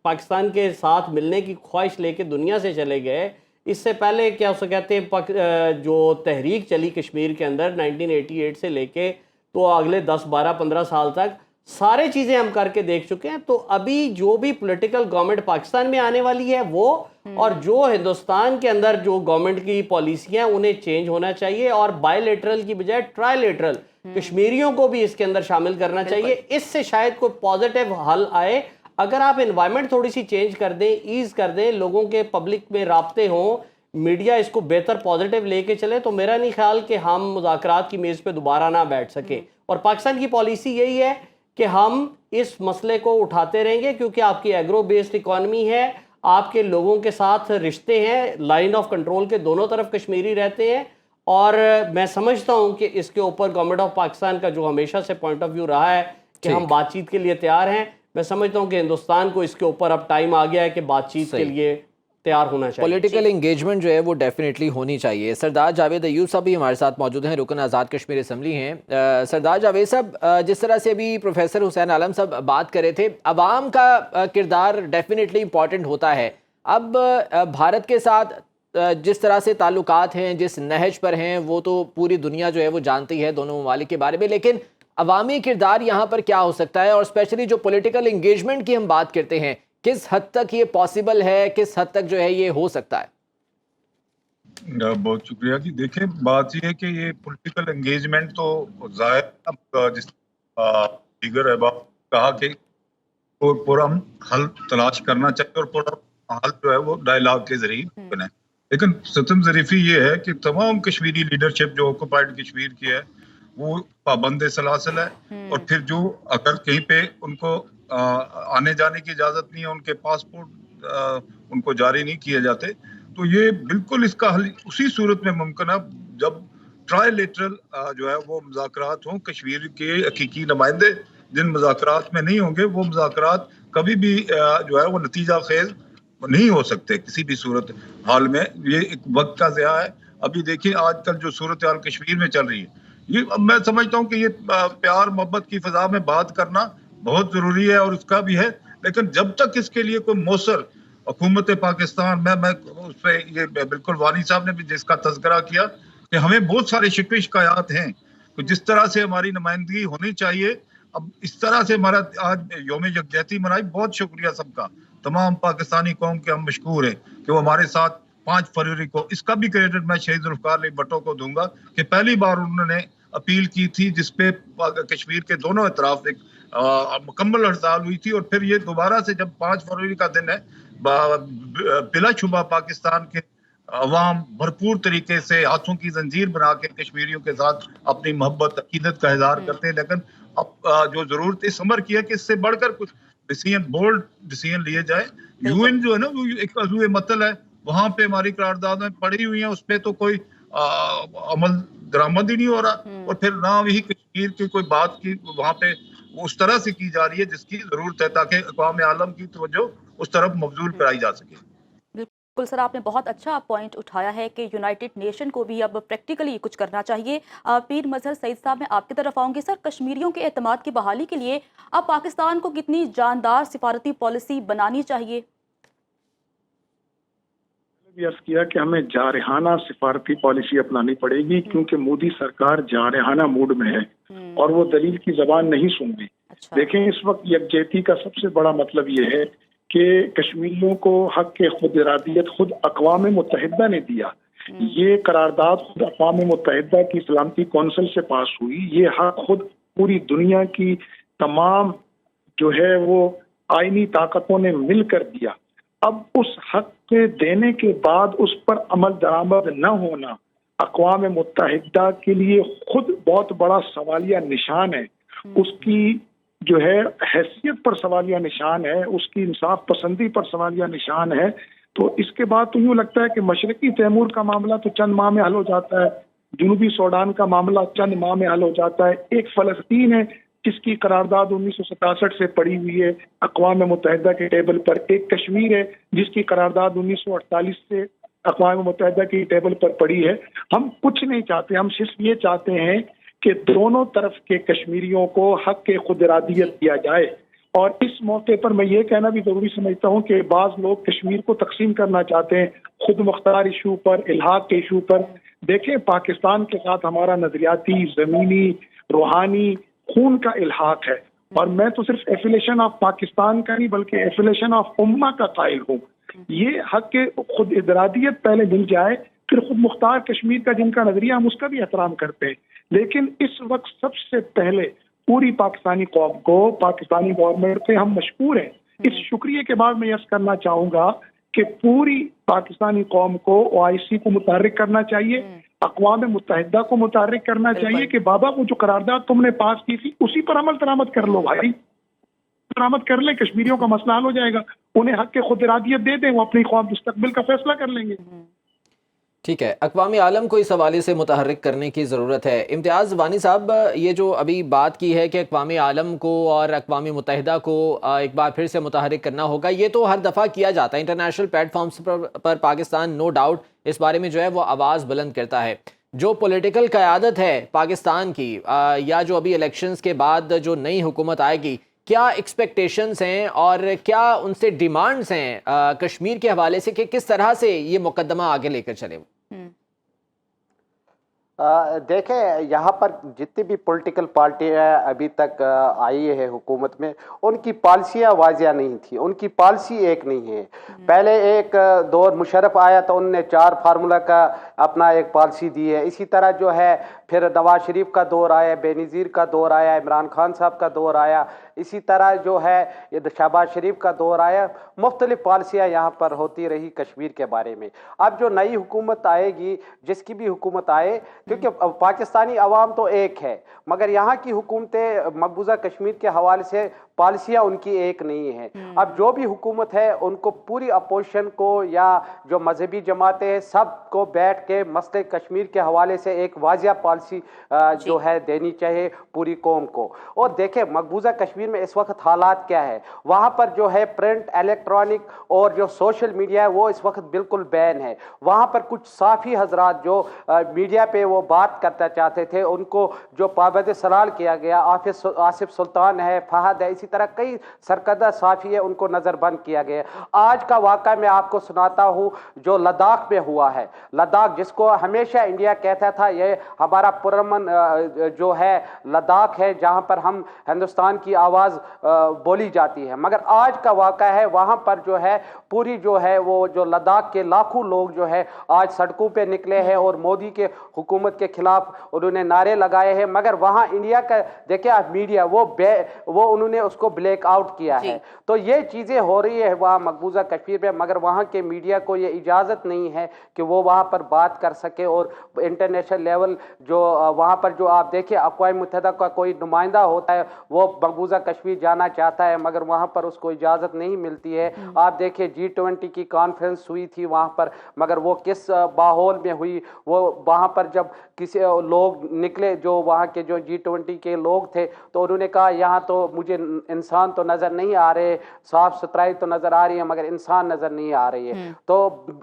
पाकिस्तान के साथ मिलने की ख्वाहिश लेके दुनिया से चले गए। इससे पहले क्या उसे कहते हैं, जो तहरीक चली कश्मीर के अंदर 1988 से लेके तो अगले 10, 12, 15 साल तक सारे चीज़ें हम करके देख चुके हैं। तो अभी जो भी पॉलिटिकल गवर्नमेंट पाकिस्तान में आने वाली है वो, और जो हिंदुस्तान के अंदर जो गवर्नमेंट की पॉलिसियां उन्हें चेंज होना चाहिए, और बायलैटरल की बजाय ट्रायलैटरल कश्मीरियों को भी इसके अंदर शामिल करना चाहिए। इससे शायद कोई पॉजिटिव हल आए। अगर आप एनवायरनमेंट थोड़ी सी चेंज कर दें, ईज कर दें, लोगों के पब्लिक में राब्ते हों, मीडिया इसको बेहतर पॉजिटिव लेके चले, तो मेरा नहीं ख्याल कि हम मुज़ाकरात की मेज़ पे दोबारा ना बैठ सके। और पाकिस्तान की पॉलिसी यही है कि हम इस मसले को उठाते रहेंगे, क्योंकि आपकी एग्रो बेस्ड इकॉनमी है, आपके लोगों के साथ रिश्ते हैं, लाइन ऑफ कंट्रोल के दोनों तरफ कश्मीरी रहते हैं। और मैं समझता हूं कि इसके ऊपर गवर्नमेंट ऑफ पाकिस्तान का जो हमेशा से पॉइंट ऑफ व्यू रहा है कि हम बातचीत के लिए तैयार हैं, मैं समझता हूं कि हिंदुस्तान को इसके ऊपर अब टाइम आ गया है कि बातचीत के लिए तैयार होना चाहिए।
पॉलिटिकल एंगेजमेंट जो है वो डेफिनेटली होनी चाहिए। सरदार जावेद अयूब साहब भी हमारे साथ मौजूद हैं, रुकन आज़ाद कश्मीर असेंबली हैं। सरदार जावेद साहब, जिस तरह से अभी प्रोफेसर हुसैन आलम साहब बात कर रहे थे, अवाम का किरदार डेफिनेटली इम्पॉर्टेंट होता है। अब भारत के साथ जिस तरह से ताल्लुकात हैं, जिस नहज पर हैं, वो तो पूरी दुनिया जो है वो जानती है दोनों ममालिक के बारे में, लेकिन अवामी किरदार यहाँ पर क्या हो सकता है? और स्पेशली जो पॉलिटिकल एंगेजमेंट की हम बात करते हैं, किस हद तक ये पॉसिबल है, किस हद तक जो है ये हो सकता है?
बहुत शुक्रिया जी। देखें, बात ये है कि ये पॉलिटिकल एंगेजमेंट तो जाहिर जिस दीगर अहबाब कहा कि पूरा हल तलाश करना चाहिए और पूरा हल जो है वो डायलॉग के जरिए बने। लेकिन सतम ज़रीफ़ी ये है कि तमाम कश्मीरी लीडरशिप जो ऑक्युपाइड कश्मीर की है वो पाबंद सलासल है, और फिर जो अगर कहीं पे उनको आने जाने की इजाज़त नहीं है, उनके पासपोर्ट उनको जारी नहीं किए जाते, तो ये बिल्कुल इसका हल उसी सूरत में मुमकिन है जब ट्राइलेटरल जो है वो मुज़ाकरात हों। कश्मीर के हकीकी नुमाइंदे जिन मुज़ाकरात में नहीं होंगे वो मुज़ाकरात कभी भी जो है वो नतीजा खेज नहीं हो सकते किसी भी सूरत हाल में। ये एक वक्त का ज़िया है। अभी देखिए आजकल जो सूरत हाल कश्मीर में चल रही है, ये मैं समझता हूँ कि ये प्यार मोहब्बत की फ़ज़ा में बात करना बहुत ज़रूरी है और उसका भी है, लेकिन जब तक इसके लिए कोई मौसर हुकूमत पाकिस्तान मैं उस पर ये बिल्कुल वानी साहब ने भी जिसका तज़किरा किया कि हमें बहुत सारे शिकवे शिकायत हैं तो जिस तरह से हमारी नुमाइंदगी होनी चाहिए, अब इस तरह से हमारा आज यौम यकजहती मनाई। बहुत शुक्रिया सबका, तमाम पाकिस्तानी कौम के हम मशकूर हैं कि वो हमारे साथ 5 फरवरी को, इसका भी क्रेडिट मैं शहीद जुल्फ़िकार अली भुट्टो को दूंगा कि पहली बार उन्होंने अपील की थी जिसपे कश्मीर के दोनों अतराफ एक मुकम्मल हड़ताल हुई थी, और फिर ये दोबारा से जब 5 फरवरी का दिन है, बिलाशुबा पाकिस्तान के अवाम भरपूर तरीके से हाथों की जंजीर बना के कश्मीरियों के साथ अपनी मोहब्बत अकीदत का इज़हार करते हैं। लेकिन अब जो ज़रूरत इस अमर की है कि इससे बढ़कर कुछ डिसीजन, बोल्ड डिसीजन लिए जाए। यूएन जो है ना वो एक अज़ूए मतल है, वहाँ पे हमारी करारदाद में पड़ी हुई है, उस पर तो कोई अमल दरामद ही नहीं हो रहा, और फिर ना वही कश्मीर की कोई बात की वहाँ पे उस तरह से की जा रही है जिसकी ज़रूरत है ताकि अक़वाम आलम की तवज्जो उस तरफ मबज़ूल कराई जा सके।
बिल्कुल सर, आपने बहुत अच्छा पॉइंट उठाया है कि यूनाइटेड नेशन को भी अब प्रैक्टिकली कुछ करना चाहिए। पीर मजहर सईद साहब, मैं आपकी तरफ आऊँगी। सर, कश्मीरियों के एतमाद की बहाली के लिए अब पाकिस्तान को कितनी जानदार सिफारती पॉलिसी बनानी चाहिए?
भी अर्ज किया कि हमें जारहाना सिफारती पॉलिसी अपनानी पड़ेगी क्योंकि मोदी सरकार जारहाना मूड में है और वो दलील की जबान नहीं सुन रही। देखें, इस वक्त यकजहती का सबसे बड़ा मतलब ये है कि कश्मीरियों को हक के खुद इरादियत खुद अक़वाम मुत्तहिदा ने दिया। ये करारदाद खुद अक़वाम मुत्तहिदा की सलामती कौंसिल से पास हुई। ये हक खुद पूरी दुनिया की तमाम जो है वो आईनी ताकतों ने मिलकर दिया। अब उस हक के देने के बाद उस पर अमल दरामद न होना अक़वाम मुत्तहिदा के लिए खुद बहुत बड़ा सवालिया निशान है। उसकी जो है हैसियत पर सवालिया निशान है, उसकी इंसाफ पसंदी पर सवालिया निशान है। तो इसके बाद तो यूँ लगता है कि मशरक़ी तैमूर का मामला तो चंद माह में हल हो जाता है, जनूबी सूडान का मामला चंद माह में हल हो जाता है। एक फ़लस्तीन है जिसकी करारदाद 1967 से पड़ी हुई है अक़वाम मुत्तहिदा के टेबल पर। एक कश्मीर है जिसकी करारदाद 1948 से अक़वाम मुत्तहिदा की टेबल पर पड़ी है। हम कुछ नहीं चाहते, हम सिर्फ ये चाहते हैं कि दोनों तरफ के कश्मीरियों को हक के खुद इरादियत दिया जाए। और इस मौके पर मैं ये कहना भी ज़रूरी समझता हूँ कि बाज़ लोग कश्मीर को तकसीम करना चाहते हैं खुद मुख्तार इशू पर, इल्हाक के इशू पर। देखें, पाकिस्तान के साथ हमारा नज़रियाती, ज़मीनी, रूहानी, खून का इल्हाक है, और मैं तो सिर्फ एफिलेशन ऑफ पाकिस्तान का नहीं बल्कि एफिलेशन ऑफ उम्मा का कायल हूँ। ये हक के खुद इरादियत पहले मिल जाए, फिर खुद मुख्तार कश्मीर का जिनका नजरिया हम उसका भी एहतराम करते हैं। लेकिन इस वक्त सबसे पहले पूरी पाकिस्तानी कौम को, पाकिस्तानी गवर्नमेंट पे हम मशकूर हैं। इस शुक्रिया के बाद मैं यस करना चाहूँगा कि पूरी पाकिस्तानी कौम को OIC को मुतहर्रिक करना चाहिए, अक़वाम मुत्तहिदा को मुतहर्रिक करना चाहिए कि बाबा वो जो करारदाद तुमने पास की थी उसी पर अमल दरामद कर लो भाई, दरामद कर ले, कश्मीरियों का मसला हल हो जाएगा। उन्हें हक के खुद इरादियत दे दें, वो अपनी कौम मुस्तकबिल का फैसला कर लेंगे।
ठीक है, अक़वाम आलम को इस हवाले से मुतहर्रिक करने की ज़रूरत है। इम्तियाज़ वानी साहब, ये जो अभी बात की है कि अक़वाम आलम को और अक़वाम मुत्तहिदा को एक बार फिर से मुतहर्रिक करना होगा, ये तो हर दफ़ा किया जाता है। इंटरनेशनल प्लेटफॉर्म्स पर पाकिस्तान नो डाउट इस बारे में जो है वो आवाज़ बुलंद करता है। जो पॉलिटिकल क़यादत है पाकिस्तान की, या जो अभी इलेक्शंस के बाद जो नई हुकूमत आएगी, क्या एक्सपेक्टेशंस हैं और क्या उनसे डिमांड्स हैं कश्मीर के हवाले से कि किस तरह से ये मुकदमा आगे लेकर चले?
देखें, यहाँ पर जितनी भी पॉलिटिकल पार्टियाँ अभी तक आई है हुकूमत में, उनकी पॉलिसियाँ वाजिया नहीं थी, उनकी पॉलिसी एक नहीं है। पहले एक दौर मुशर्रफ आया तो उनने 4 फार्मूला का अपना एक पॉलिसी दी है। इसी तरह जो है फिर नवाज शरीफ का दौर आया, बेनज़ीर का दौर आया, इमरान खान साहब का दौर आया, इसी तरह जो है ये शहबाज शरीफ का दौर आया। मुख्तलिफ पॉलिसियाँ यहाँ पर होती रही कश्मीर के बारे में। अब जो नई हुकूमत आएगी, जिसकी भी हुकूमत आए, क्योंकि पाकिस्तानी अवाम तो एक है, मगर यहाँ की हुकूमतें मकबूजा कश्मीर के हवाले से पॉलिसियाँ उनकी एक नहीं है। अब जो भी हुकूमत है उनको पूरी अपोजिशन को या जो मजहबी जमातें हैं सबको बैठ के मसले कश्मीर के हवाले से एक वाजिया पॉलिसी जो है देनी चाहिए पूरी कौम को। और देखें मकबूजा कश्मीर में इस वक्त हालात क्या है, वहाँ पर जो है प्रिंट, इलेक्ट्रॉनिक और जो सोशल मीडिया है वो इस वक्त बिल्कुल बैन है। वहाँ पर कुछ साफ़ी हजरात जो मीडिया पे वो बात करना चाहते थे उनको जो पाबंद सलाल किया गया, आसिफ सुल्तान है, फहद है, इसी तरह कई सरकर्दा साफ़ी है, उनको नज़रबंद किया गया। आज का वाक़ा मैं आपको सुनाता हूँ जो लद्दाख में हुआ है। लद्दाख जिसको हमेशा इंडिया कहता था ये हमारा पुरअमन जो है लद्दाख है जहाँ पर हम हिंदुस्तान की आवाज़ बोली जाती है, मगर आज का वाक़ा है वहाँ पर जो है पूरी जो है वो जो लद्दाख के लाखों लोग जो है आज सड़कों पे निकले हैं और मोदी के हुकूमत के खिलाफ उन्होंने नारे लगाए हैं। मगर वहाँ इंडिया का देखिए आप मीडिया वो उन्होंने उसको ब्लैक आउट किया है। तो ये चीज़ें हो रही है वहाँ मकबूजा कश्मीर में, मगर वहाँ के मीडिया को ये इजाज़त नहीं है कि वो वहाँ पर बात कर सके। और इंटरनेशनल लेवल जो वहाँ पर जो आप देखिए अक़वाम मुत्तहिदा का कोई नुमाइंदा होता है वो मकबूजा कश्मीर जाना चाहता है, मगर वहाँ पर उसको इजाज़त नहीं मिलती है। आप देखिए G20 की कॉन्फ्रेंस हुई थी वहाँ पर, मगर वो किस माहौल में हुई, वो वहाँ पर जब किसी लोग निकले जो वहाँ के जो G20 के लोग थे तो उन्होंने कहा यहाँ तो मुझे इंसान तो नज़र नहीं आ रहे, साफ़ सुथराई तो नज़र आ रही है मगर इंसान नज़र नहीं आ रही है। तो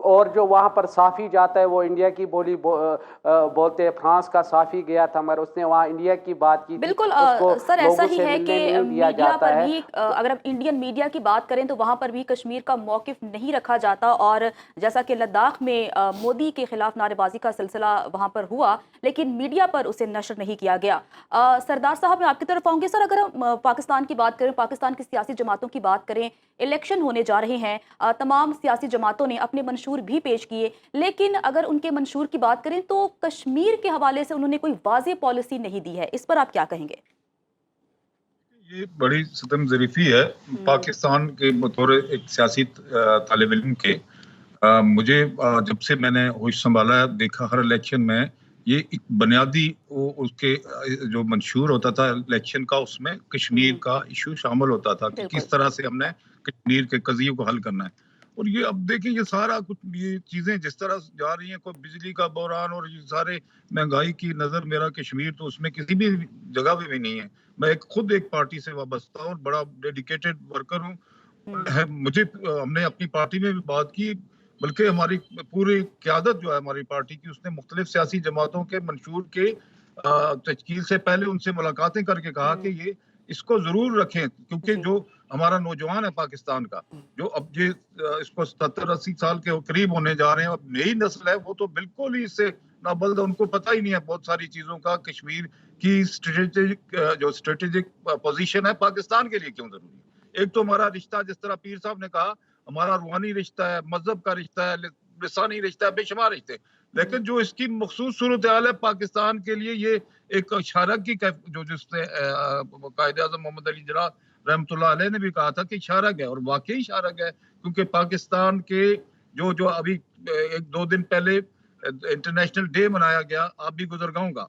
और जो वहाँ पर साफ़ी जाता है वो इंडिया की बोली बोलते हैं। फ्रांस का साफ़ी गया था मगर उसने वहाँ इंडिया की बात की।
बिल्कुल सर, ऐसा ही है कि मीडिया पर भी अगर हम इंडियन मीडिया की बात करें तो वहाँ पर भी कश्मीर का मौक़िफ़ नहीं रखा जाता। और जैसा कि लद्दाख में मोदी के खिलाफ नारेबाजी का सिलसिला वहाँ पर हुआ लेकिन मीडिया पर उसे नशर नहीं किया गया। सरदार साहब मैं आपकी तरफ आऊँगी। सर अगर हम पाकिस्तान की बात करें, पाकिस्तान की सियासी जमातों की बात करें, इलेक्शन होने जा रहे हैं, तमाम सियासी जमातों ने अपने मंशूर भी पेश किए, लेकिन अगर उनके मंशूर की बात करें तो कश्मीर के हवाले से उन्होंने कोई वाज़ेह पॉलिसी नहीं दी है। इस पर आप क्या कहेंगे?
ये बड़ी सितम ज़रीफ़ी है पाकिस्तान के बतौर एक सियासी तालिब इल्म के। मुझे जब से मैंने होश संभाला देखा हर इलेक्शन में ये एक बुनियादी उसके जो मंशूर होता था इलेक्शन का उसमें कश्मीर का इशू शामिल होता था कि किस तरह से हमने कश्मीर के कज़िये को हल करना है। और ये अब देखें ये सारा कुछ ये चीज़ें जिस तरह जा रही हैं, कोई बिजली का बहरान और ये सारे महंगाई की नज़र मेरा कश्मीर तो उसमें किसी भी जगह भी नहीं है। मैं खुद एक पार्टी से वाबस्ता हूँ और बड़ा डेडिकेटेड वर्कर हूँ। मुझे हमने अपनी पार्टी में भी बात की, बल्कि हमारी पूरी क़यादत जो है हमारी पार्टी की उसने मुख्तलिफ सियासी जमातों के मंशूर के तश्कील से पहले उनसे मुलाकातें करके कहा कि ये इसको ज़रूर रखें, क्योंकि जो हमारा नौजवान है पाकिस्तान का जो अब ये इसको 70-80 साल के करीब होने जा रहे हैं, अब नई नस्ल है वो तो बिल्कुल ही इससे नाबल्द, उनको पता ही नहीं है बहुत सारी चीज़ों का। कश्मीर की स्ट्रेटेजिक पोजीशन है पाकिस्तान के लिए क्यों ज़रूरी है। एक तो हमारा रिश्ता जिस तरह पीर साहब ने कहा हमारा रूहानी रिश्ता है, मजहब का रिश्ता है, लिसानी रिश्ता है, बेशुमार रिश्ते, लेकिन जो इसकी मखसूस सूरत हाल है पाकिस्तान के लिए ये एक इशारा की जो जिसने कायदे-आज़म मोहम्मद अली जिन्ना रहमतुल्लाह अलैह ने भी कहा था कि इशारा है और वाकई इशारा है, क्योंकि पाकिस्तान के जो अभी 1-2 दिन पहले इंटरनेशनल डे मनाया गया आप भी गुजरगांव का,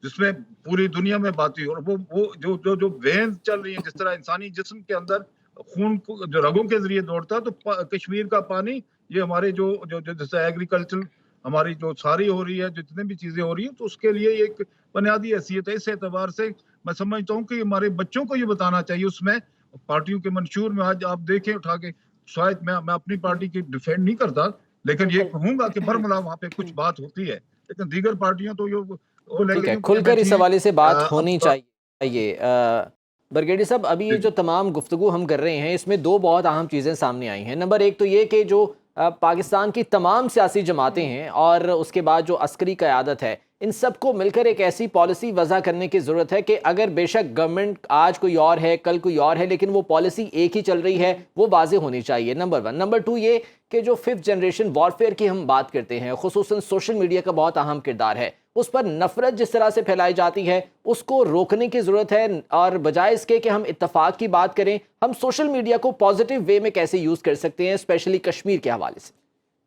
जिसमें पूरी दुनिया में बात हुई। और वो जो वेन्स चल रही हैं, जिस तरह इंसानी जिस्म के अंदर खून जो रगों के जरिए दौड़ता है, तो कश्मीर का पानी ये हमारे जो जैसे एग्रीकल्चर हमारी जो सारी हो रही है, जितने भी चीजें हो रही हैं, तो उसके लिए एक बुनियादी हैसियत है। इस एतबार से मैं समझता हूँ कि हमारे बच्चों को ये बताना चाहिए। उसमें पार्टियों के मंशूर में आज आप देखें उठा के, शायद मैं अपनी पार्टी की डिफेंड नहीं करता, लेकिन ये कहूंगा कि बरमला वहाँ पे कुछ बात होती है, लेकिन दीगर पार्टियां तो
खुलकर इस हवाले से बात होनी चाहिए। ब्रिगेडियर साहब अभी ये जो तमाम गुफ्तगू हम कर रहे हैं इसमें 2 बहुत अहम चीज़ें सामने आई हैं। नंबर 1 तो ये कि जो पाकिस्तान की तमाम सियासी जमातें हैं और उसके बाद जो अस्करी क़यादत है, इन सब को मिलकर एक ऐसी पॉलिसी वज़ा करने की ज़रूरत है कि अगर बेशक गवर्नमेंट आज कोई और है कल कोई और है, लेकिन वो पॉलिसी एक ही चल रही है, वो वाज़ेह होनी चाहिए। नंबर 1। नंबर 2 ये कि जो 5th जनरेशन वॉरफेयर की हम बात करते हैं, खुसूसन सोशल मीडिया का बहुत अहम किरदार है, اس پر نفرت جس طرح سے پھیلائی جاتی ہے اس کو روکنے کی ضرورت ہے، اور بجائے اس کے کہ ہم اتفاق کی بات کریں، ہم سوشل میڈیا کو پازیٹیو وے میں کیسے یوز کر سکتے ہیں، اسپیشلی کشمیر کے حوالے سے؟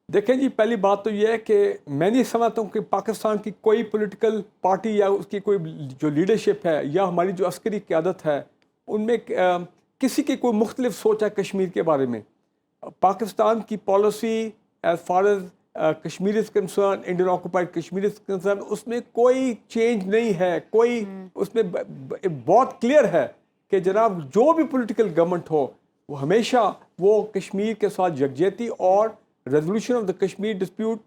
دیکھیں جی، پہلی بات تو یہ ہے کہ میں نہیں سمجھتا ہوں کہ پاکستان کی کوئی پولیٹیکل پارٹی یا اس کی کوئی جو لیڈرشپ ہے یا ہماری جو عسکری قیادت ہے ان میں کسی کی کوئی مختلف سوچ ہے کشمیر کے بارے میں. پاکستان کی policy as far as Kashmir is concerned, Indian occupied Kashmir is concerned, اس میں کوئی چینج نہیں ہے، کوئی اس میں بہت کلیئر ہے کہ جناب جو بھی پولیٹیکل گورنمنٹ ہو وہ ہمیشہ وہ کشمیر کے ساتھ یکجہتی اور resolution of the Kashmir dispute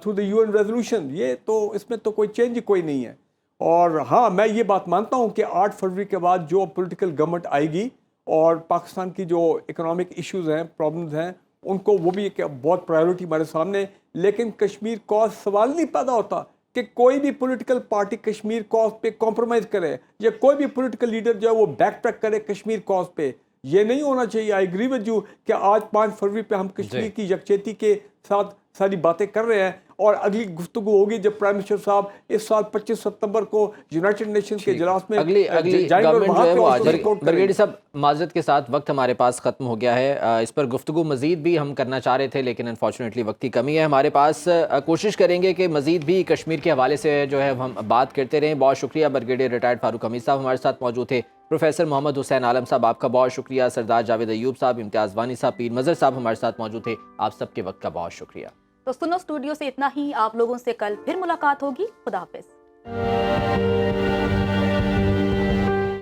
through the UN resolution, یہ تو اس میں تو کوئی چینج کوئی نہیں ہے. اور ہاں میں یہ بات مانتا ہوں کہ 8 فروری کے بعد جو پولیٹیکل گورنمنٹ آئے گی اور پاکستان کی جو اکنامک ایشوز ہیں، پرابلمز ہیں، ان کو وہ بھی ایک بہت پرائیورٹی ہمارے سامنے. لیکن کشمیر کاز سوال نہیں پیدا ہوتا کہ کوئی بھی پولیٹیکل پارٹی کشمیر کاز پہ کمپرومائز کرے یا کوئی بھی پولیٹیکل لیڈر جو ہے وہ بیک ٹریک کرے کشمیر کاز پہ. یہ نہیں ہونا چاہیے. آئی ایگری ود یو کہ آج 5 فروری پہ ہم کشمیر کی یکجہتی کے ساتھ ساری باتیں کر رہے ہیں، اور اگلی گفتگو ہوگی جب پرائم منسٹر صاحب اس سال 25 ستمبر کو یونائٹڈ نیشن کے اجلاس میں
اگلی گورنمنٹ جو ہے وہ آج برگیڈی صاحب معذرت کے ساتھ وقت ہمارے پاس ختم ہو گیا ہے. اس پر گفتگو مزید بھی ہم کرنا چاہ رہے تھے لیکن انفارچونیٹلی وقت کی کمی ہے ہمارے پاس. کوشش کریں گے کہ مزید بھی کشمیر کے حوالے سے جو ہے ہم بات کرتے رہیں. بہت شکریہ. برگیڈیئر ریٹائرڈ فاروق حمید صاحب ہمارے ساتھ موجود تھے. پروفیسر محمد حسین عالم صاحب آپ کا بہت شکریہ. سردار جاوید ایوب صاحب، امتیاز وانی صاحب، پیر مظہر صاحب ہمارے ساتھ موجود تھے. آپ سب کے وقت کا بہت شکریہ.
تو سنو اسٹوڈیو سے اتنا ہی. آپ لوگوں سے کل پھر ملاقات ہوگی. خدا حافظ.